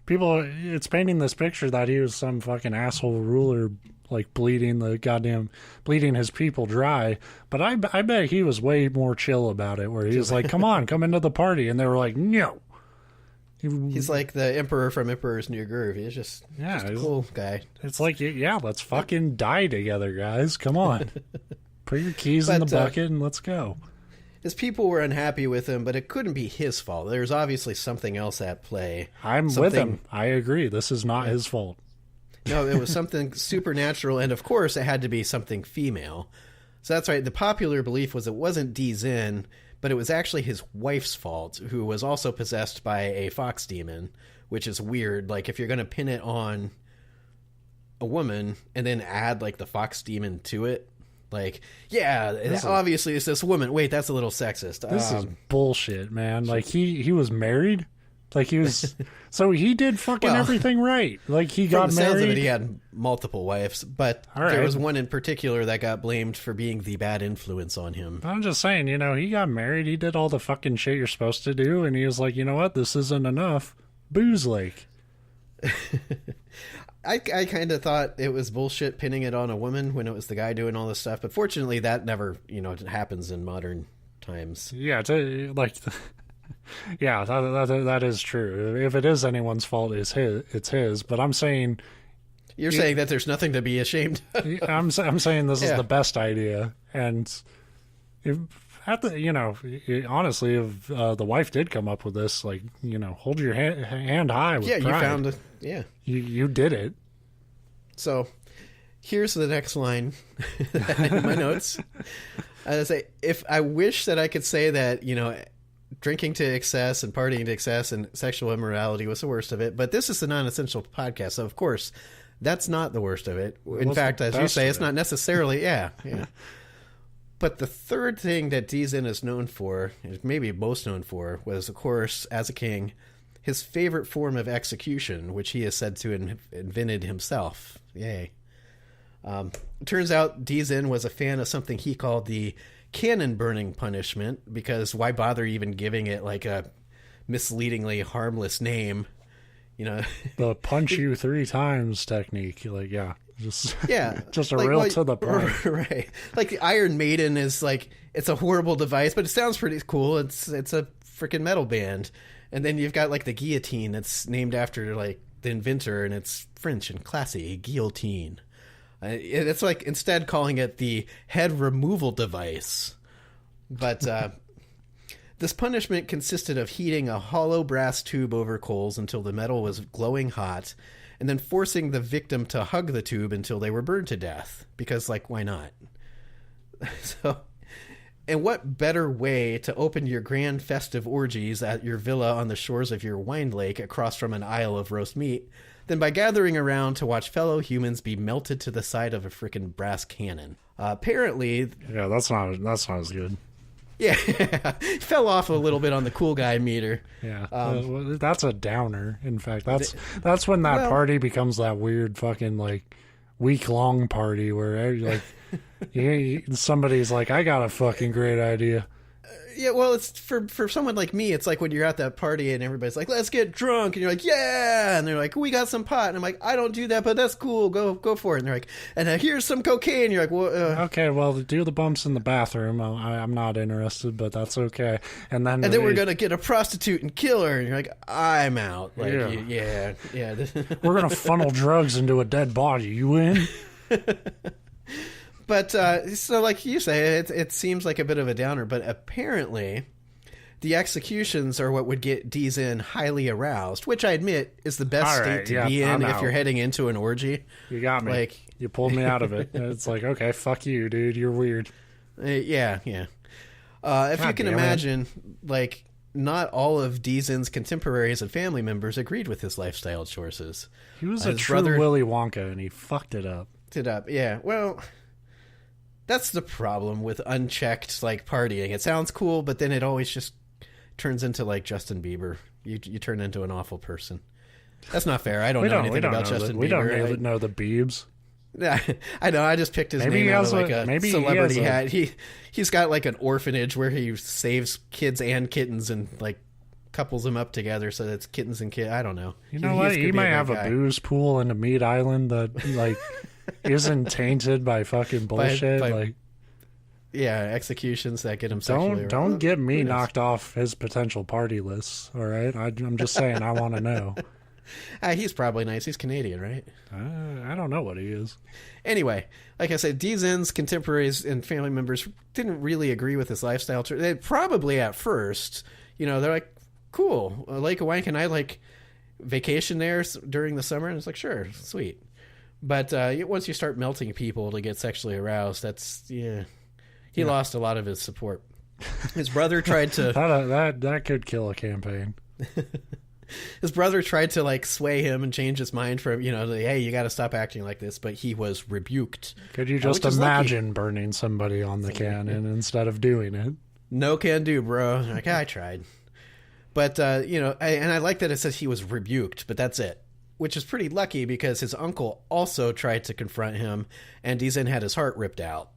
people, it's painting this picture that he was some fucking asshole ruler, like bleeding his people dry. But I bet he was way more chill about it, where he was like, come on, come into the party. And they were like, no. He's like the emperor from Emperor's New Groove. He's just a cool guy. It's like, let's fucking die together, guys. Come on. Put your keys in the bucket and let's go. His people were unhappy with him, but it couldn't be his fault. There's obviously something else at play. With him. I agree. This is not his fault. No, it was something supernatural, and of course it had to be something female. So that's right. The popular belief was it wasn't Dee Zin, but it was actually his wife's fault, who was also possessed by a fox demon, which is weird. Like, if you're going to pin it on a woman and then add, like, the fox demon to it, like, obviously it's this woman. Wait, that's a little sexist. This is bullshit, man. Like, he was married? Like, he was... So he did fucking everything right. Like, he got married. From the sounds of it, he had multiple wives, but there was one in particular that got blamed for being the bad influence on him. I'm just saying, he got married. He did all the fucking shit you're supposed to do, and he was like, you know what? This isn't enough. Booze Lake. I kind of thought it was bullshit pinning it on a woman when it was the guy doing all this stuff, but fortunately that never, happens in modern times. Yeah, yeah, that is true. If it is anyone's fault, it's his. But I'm saying... You're saying that there's nothing to be ashamed of. I'm saying this is the best idea. And honestly, if the wife did come up with this, like, hold your hand high with pride. You found it. Yeah. You did it. So here's the next line in my notes. I say, if I wish that I could say that, drinking to excess and partying to excess and sexual immorality was the worst of it, but this is the non-essential podcast, so of course that's not the worst of it. In fact, as you say, it's not necessarily But the third thing that Dee Zin is known for, maybe most known for, was, of course, as a king, his favorite form of execution, which he is said to have invented himself. Yay. It turns out Dee Zin was a fan of something he called the cannon burning punishment, because why bother even giving it like a misleadingly harmless name? The punch you 3 times technique. Like, just a like, real to the point. Right. Like the Iron Maiden is like, it's a horrible device, but it sounds pretty cool. It's a freaking metal band. And then you've got like the guillotine that's named after like the inventor, and it's French and classy, guillotine. It's like instead calling it the head removal device. But this punishment consisted of heating a hollow brass tube over coals until the metal was glowing hot, and then forcing the victim to hug the tube until they were burned to death. Because, like, why not? And what better way to open your grand festive orgies at your villa on the shores of your wine lake across from an aisle of roast meat than by gathering around to watch fellow humans be melted to the side of a frickin' brass cannon. Apparently... Yeah, that's not as good. Yeah, fell off a little bit on the cool guy meter. Yeah, that's a downer. In fact, that's when that party becomes that weird fucking, like, week-long party where, like, somebody's like, I got a fucking great idea. Yeah, well, it's for someone like me, it's like when you're at that party and everybody's like, let's get drunk, and you're like, yeah, and they're like, we got some pot, and I'm like, I don't do that, but that's cool, go for it, and they're like, and here's some cocaine, and you're like, well, okay, well, do the bumps in the bathroom. I'm not interested, but that's okay. And then we're gonna get a prostitute and kill her, and you're like, I'm out. Like, yeah. We're gonna funnel drugs into a dead body. You in? But, so like you say, it seems like a bit of a downer, but apparently the executions are what would get Dee Zin highly aroused, which I admit is the best state to be in if you're heading into an orgy. You got me. Like, you pulled me out of it. It's like, okay, fuck you, dude. You're weird. Yeah. If you can imagine, like, not all of Deezin's contemporaries and family members agreed with his lifestyle choices. He was a true Willy Wonka, and he fucked it up. Yeah. Well, that's the problem with unchecked like partying. It sounds cool, but then it always just turns into like Justin Bieber. You turn into an awful person. That's not fair. I don't know anything about Justin Bieber. We don't know the Biebs. Yeah, I know. I just picked his name out of like a celebrity hat. He's got like an orphanage where he saves kids and kittens and like couples them up together so that's kittens and kids. I don't know. You know what? He might have a booze pool in a meat island that like isn't tainted by fucking bullshit. Like, yeah, executions that get him sexually. Don't get me knocked off his potential party lists. All right, I'm just saying. I want to know. He's probably nice. He's Canadian, right? I don't know what he is. Anyway, like I said, Deezin's contemporaries and family members didn't really agree with his lifestyle. They probably at first, they're like, cool, Lake Hawaiian, can I like vacation there during the summer? And it's like, sure, sweet. But once you start melting people to get sexually aroused, he lost a lot of his support. His brother tried to... that could kill a campaign. His brother tried to like sway him and change his mind from, hey, you got to stop acting like this, but he was rebuked. Could you just imagine burning somebody on the cannon instead of doing it? No can do, bro. Like, I tried. But, I like that it says he was rebuked, but that's it. Which is pretty lucky because his uncle also tried to confront him and Deezin had his heart ripped out.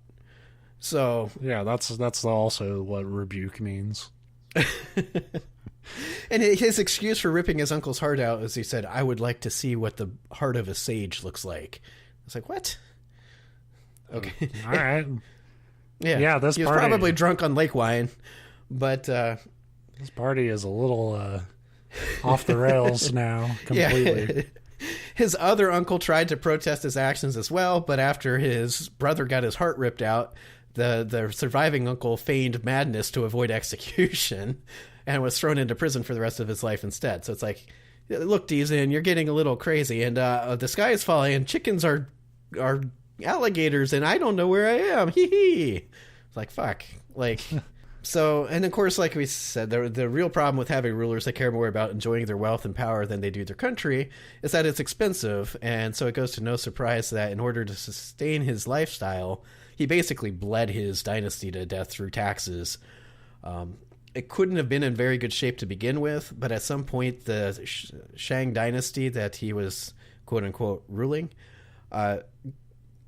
So... yeah, that's also what rebuke means. And his excuse for ripping his uncle's heart out is he said, I would like to see what the heart of a sage looks like. It's like, what? Okay. All right. Yeah, this he was party, probably drunk on lake wine, but... this party is a little off the rails now, completely. Yeah. His other uncle tried to protest his actions as well, but after his brother got his heart ripped out, the surviving uncle feigned madness to avoid execution and was thrown into prison for the rest of his life instead. So it's like, look, Deezin, you're getting a little crazy, and the sky is falling, and chickens are alligators, and I don't know where I am. Hee hee. It's like, fuck. Like, so, and of course, like we said, the real problem with having rulers that care more about enjoying their wealth and power than they do their country is that it's expensive, and so it goes to no surprise that in order to sustain his lifestyle, he basically bled his dynasty to death through taxes. It couldn't have been in very good shape to begin with, but at some point, the Shang dynasty that he was, quote unquote, ruling, got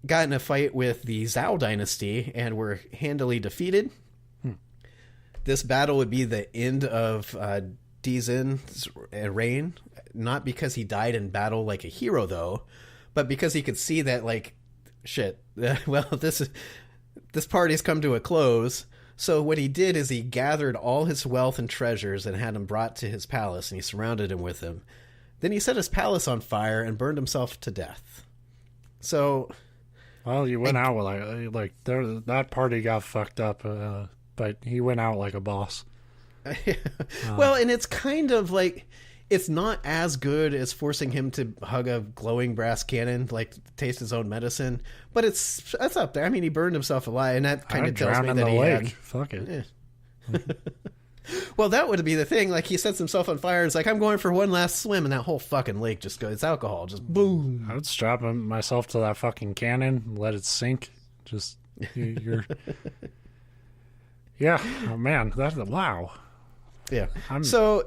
in a fight with the Zhao dynasty and were handily defeated. This battle would be the end of Deezin's reign, not because he died in battle like a hero, though, but because he could see that, like, shit, well, this party's come to a close. So what he did is he gathered all his wealth and treasures and had them brought to his palace, and he surrounded him with them. Then he set his palace on fire and burned himself to death. So... well, you went out with that party got fucked up, but he went out like a boss. Well, and it's kind of like... it's not as good as forcing him to hug a glowing brass cannon, like taste his own medicine, but that's up there. I mean, he burned himself alive, and that kind of tells me that he had... fuck it. Yeah. Well, that would be the thing. Like, he sets himself on fire. It's like, I'm going for one last swim, and that whole fucking lake just goes... it's alcohol. Just boom. I would strap myself to that fucking cannon and let it sink. Just... you're... yeah. Oh, man. Wow. Yeah. So...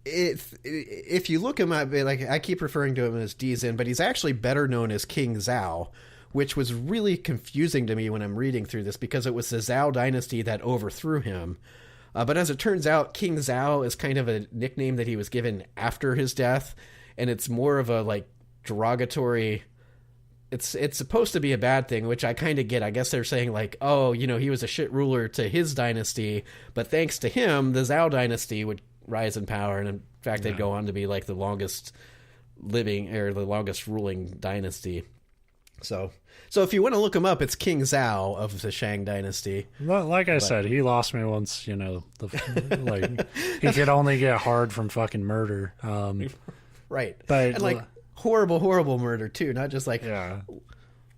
if you look him up, like, I keep referring to him as Deezin, but he's actually better known as King Zhao, which was really confusing to me when I'm reading through this because it was the Zhao dynasty that overthrew him. But as it turns out, King Zhao is kind of a nickname that he was given after his death, and it's more of a like derogatory. It's supposed to be a bad thing, which I kind of get. I guess they're saying like, oh, he was a shit ruler to his dynasty, but thanks to him, the Zhao dynasty would rise in power, and in fact they'd go on to be like the longest living or the longest ruling dynasty. So if you want to look him up, it's King Zhao of the Shang dynasty. Well, like I said, he lost me once. Like he could only get hard from fucking murder. Right, but and like horrible murder too, not just like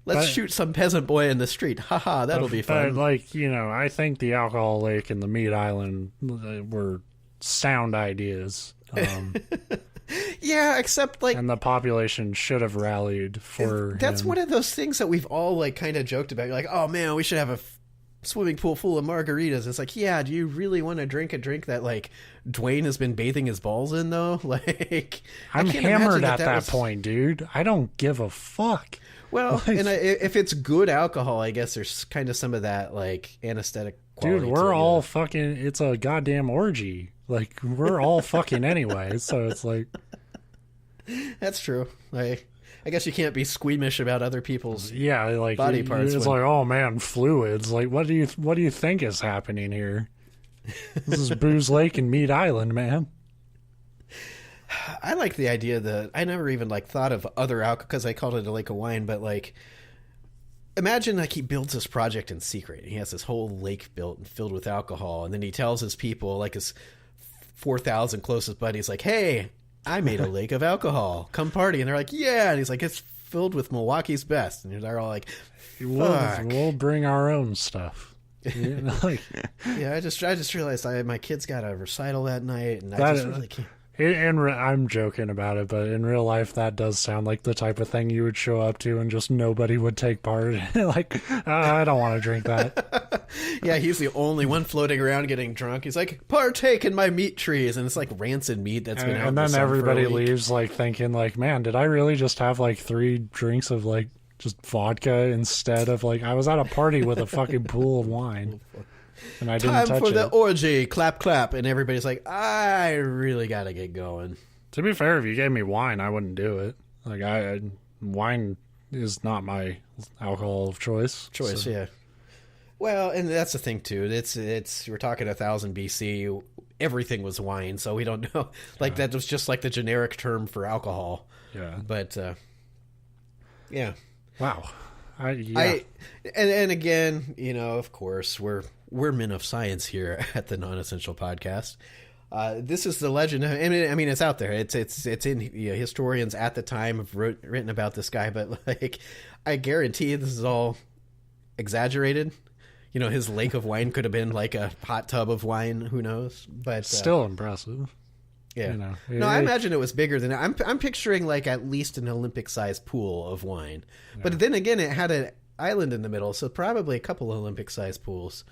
let's shoot some peasant boy in the street. Haha, that'll be fun. But I think the alcohol lake and the meat island were sound ideas. Yeah, except like, and the population should have rallied for that's him. one of those things that we've all like kind of joked about. You're like, oh man, we should have a swimming pool full of margaritas. It's like, yeah, do you really want to drink a drink that like Dwayne has been bathing his balls in though? Like, I'm hammered at that point, dude. I don't give a fuck. Well, and if it's good alcohol, I guess there's kind of some of that like anesthetic quality. Dude, we're all fucking. It's a goddamn orgy. Like, we're all fucking anyway. So it's like, that's true. I guess you can't be squeamish about other people's like body parts. It's like, oh man, fluids. Like, what do you think is happening here? This is Booze Lake and Meat Island, man. I like the idea that I never even like thought of other alcohol because I called it a lake of wine, but like, imagine like he builds this project in secret. He has this whole lake built and filled with alcohol, and then he tells his people, like his 4,000 closest buddies, like, hey, I made a lake of alcohol. Come party. And they're like, yeah. And he's like, it's filled with Milwaukee's best. And they're all like, we'll bring our own stuff. Like, yeah, I just realized my kids got a recital that night, and I just really can't. I'm joking about it, but in real life, that does sound like the type of thing you would show up to and just nobody would take part. Like, I don't want to drink that. Yeah, he's the only one floating around getting drunk. He's like, partake in my meat trees. And it's like rancid meat that's been out in the sun for a week. And then everybody leaves like thinking like, man, did I really just have like 3 drinks of like just vodka instead of like, I was at a party with a fucking pool of wine. And I didn't touch it. Time for the orgy, clap, clap. And everybody's like, I really got to get going. To be fair, if you gave me wine, I wouldn't do it. Like, wine is not my alcohol of choice. So. Yeah. Well, and that's the thing, too. It's we're talking 1000 BC. Everything was wine, so we don't know. Like, that was just like the generic term for alcohol. Yeah. But, yeah. Wow. And again, you know, of course, we're men of science here at the Non-Essential Podcast. This is the legend. I mean, it's out there. It's in historians at the time have written about this guy, but like, I guarantee this is all exaggerated. You know, his lake of wine could have been like a hot tub of wine. Who knows? But still impressive. Yeah. You know, no, I imagine it was bigger than that. I'm picturing like at least an Olympic-sized pool of wine. Yeah. But then again, it had an island in the middle, so probably a couple of Olympic-sized pools.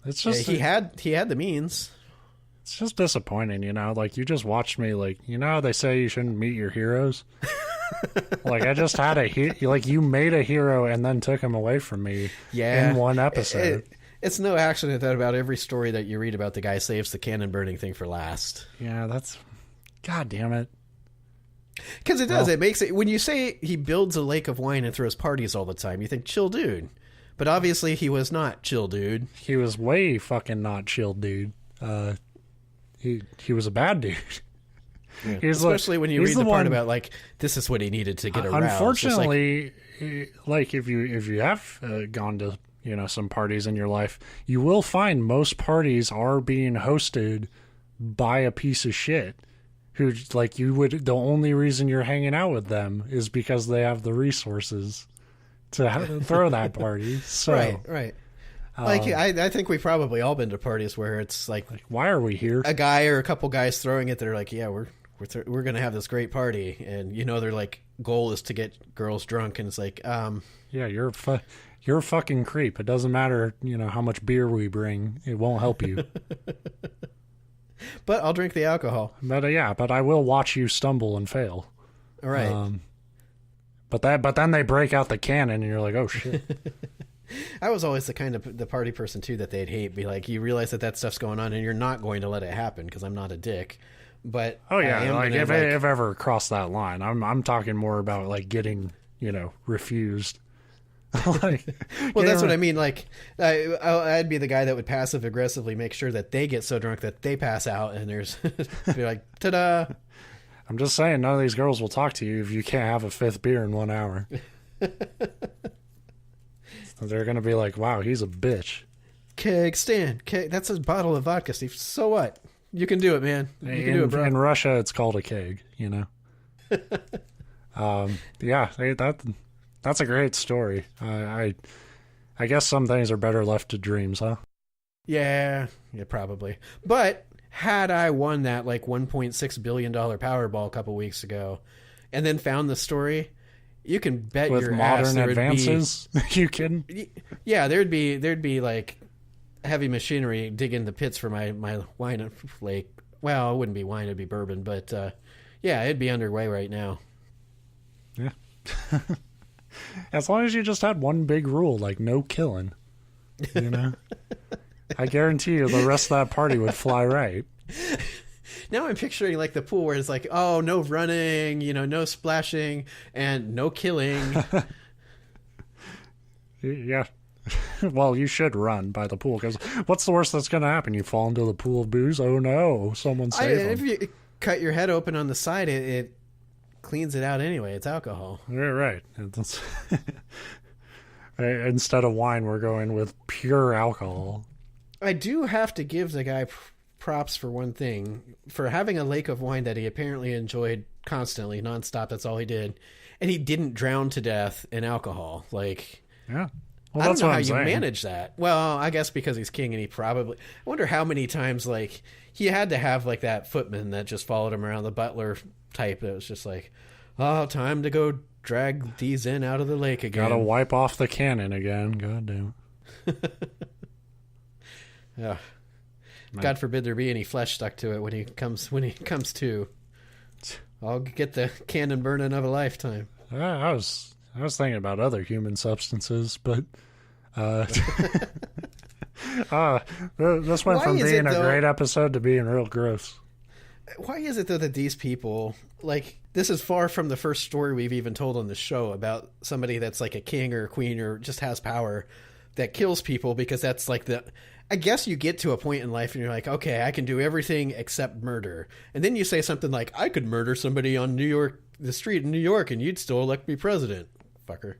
It's just he had the means. It's just disappointing, you know. Like, you just watched me. Like, you know how they say you shouldn't meet your heroes. Like, I just had like you made a hero and then took him away from me. Yeah, in one episode. It's no accident that about every story that you read about the guy saves the cannon burning thing for last. Yeah, that's... God damn it. Because it does. It makes it... When you say he builds a lake of wine and throws parties all the time, you think, chill dude. But obviously he was not chill dude. He was way fucking not chill dude. He was a bad dude. Yeah. Especially when you read the part about, like, this is what he needed to get aroused. Unfortunately, like if you have gone to... you know, some parties in your life, you will find most parties are being hosted by a piece of shit who, like, the only reason you're hanging out with them is because they have the resources to throw that party. So, right. Like, I think we've probably all been to parties where it's like why are we here? A guy or a couple guys throwing it. They're like, yeah, we're going to have this great party. And, you know, their, like, goal is to get girls drunk. And it's like, yeah, you're a fucking creep. It doesn't matter, you know, how much beer we bring. It won't help you. But I'll drink the alcohol. But but I will watch you stumble and fail. All right. But then they break out the cannon and you're like, oh shit. I was always the party person too that they'd hate. Be like, you realize that stuff's going on and you're not going to let it happen because I'm not a dick. But oh yeah, like if ever crossed that line, I'm talking more about like getting, you know, refused. Like, well, that's what I mean. Like, I'd be the guy that would passive aggressively make sure that they get so drunk that they pass out, and there's be like, ta-da. I'm just saying, none of these girls will talk to you if you can't have a 5th beer in 1 hour. So they're gonna be like, "Wow, he's a bitch." Keg stand, keg. That's a bottle of vodka, Steve. So what? You can do it, man. You can do it, bro. In Russia, it's called a keg. You know. Yeah, that's a great story. I guess some things are better left to dreams, huh? Yeah, probably. But had I won that like $1.6 billion Powerball a couple weeks ago and then found the story, you can bet With your modern ass there advances, you can. Yeah, there'd be like heavy machinery digging the pits for my wine lake. Well, it wouldn't be wine, it'd be bourbon, but yeah, it'd be underway right now. Yeah. As long as you just had one big rule, like no killing, you know? I guarantee you the rest of that party would fly right. Now I'm picturing like the pool where it's like, oh, no running, no splashing, and no killing. Yeah. Well, you should run by the pool, because what's the worst that's going to happen? You fall into the pool of booze? Oh, no. Someone save them. If you cut your head open on the side, it cleans it out anyway. It's alcohol. You're right. Instead of wine, we're going with pure alcohol. I do have to give the guy props for one thing, for having a lake of wine that he apparently enjoyed constantly, nonstop. That's all he did. And he didn't drown to death in alcohol. Like, yeah. Well, I don't know how you manage that. Well, I guess because he's king and he probably... I wonder how many times, like, he had to have, like, that footman that just followed him around, the butler type that was just like, oh, time to go drag these in out of the lake again. Gotta wipe off the cannon again. God damn. Yeah. God forbid there be any flesh stuck to it when he comes to. I'll get the cannon burning of a lifetime. I was thinking about other human substances, but this went from being a great episode to being real gross. Why is it though that these people, like, this is far from the first story we've even told on the show about somebody that's like a king or a queen or just has power that kills people, because that's like I guess you get to a point in life and you're like, okay, I can do everything except murder. And then you say something like, I could murder somebody on the street in New York and you'd still elect me president. Fucker.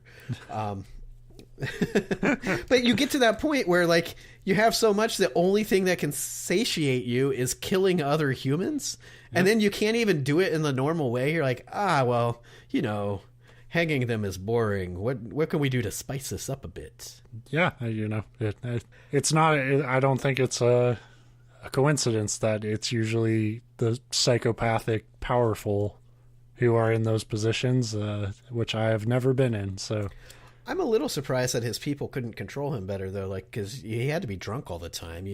But you get to that point where, like, you have so much, the only thing that can satiate you is killing other humans. Yeah. And then you can't even do it in the normal way. You're like, well, hanging them is boring. What can we do to spice this up a bit? Yeah, it's not. I don't think it's a coincidence that it's usually the psychopathic, powerful who are in those positions, which I have never been in. So I'm a little surprised that his people couldn't control him better, though. Like, because he had to be drunk all the time.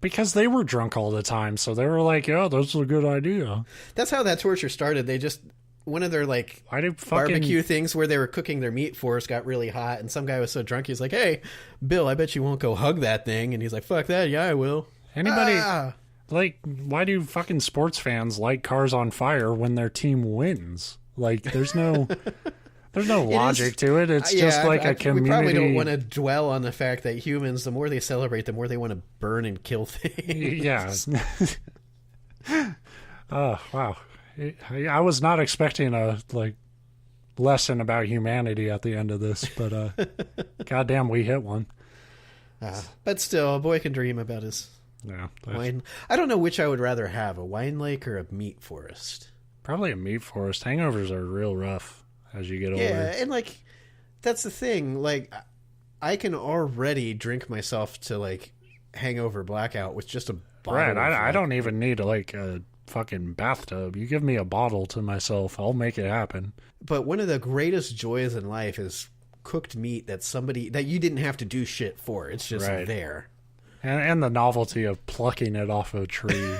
Because they were drunk all the time, so they were like, "Oh, that's a good idea." That's how that torture started. They just. One of their, like, barbecue things where they were cooking their meat for us got really hot, and some guy was so drunk, he's like, hey, Bill, I bet you won't go hug that thing. And he's like, fuck that, yeah, I will. Anybody, like, why do fucking sports fans light cars on fire when their team wins? Like, there's no logic to it. It's just like a community. We probably don't want to dwell on the fact that humans, the more they celebrate, the more they want to burn and kill things. Yeah. Oh, wow. I was not expecting a lesson about humanity at the end of this, but goddamn, we hit one. But still, a boy can dream about his wine. I don't know which I would rather have, a wine lake or a meat forest. Probably a meat forest. Hangovers are real rough as you get older. Yeah, and like that's the thing. Like, I can already drink myself to like hangover blackout with just a bottle. Right. I don't even need a fucking bathtub. You give me a bottle to myself, I'll make it happen. But one of the greatest joys in life is cooked meat that you didn't have to do shit for. It's just there. And the novelty of plucking it off a tree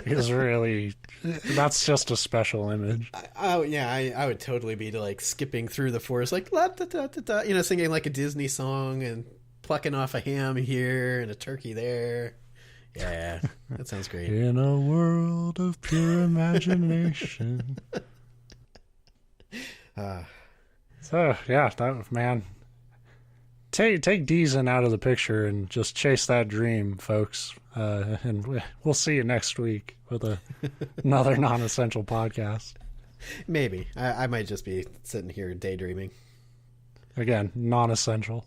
is really, that's just a special image. I would totally be like skipping through the forest, like la da da da da, singing like a Disney song and plucking off a ham here and a turkey there. Yeah, that sounds great. In a world of pure imagination. So, yeah, man. Take Deezen out of the picture and just chase that dream, folks. And we'll see you next week with another non-essential podcast. Maybe. I might just be sitting here daydreaming. Again, non-essential.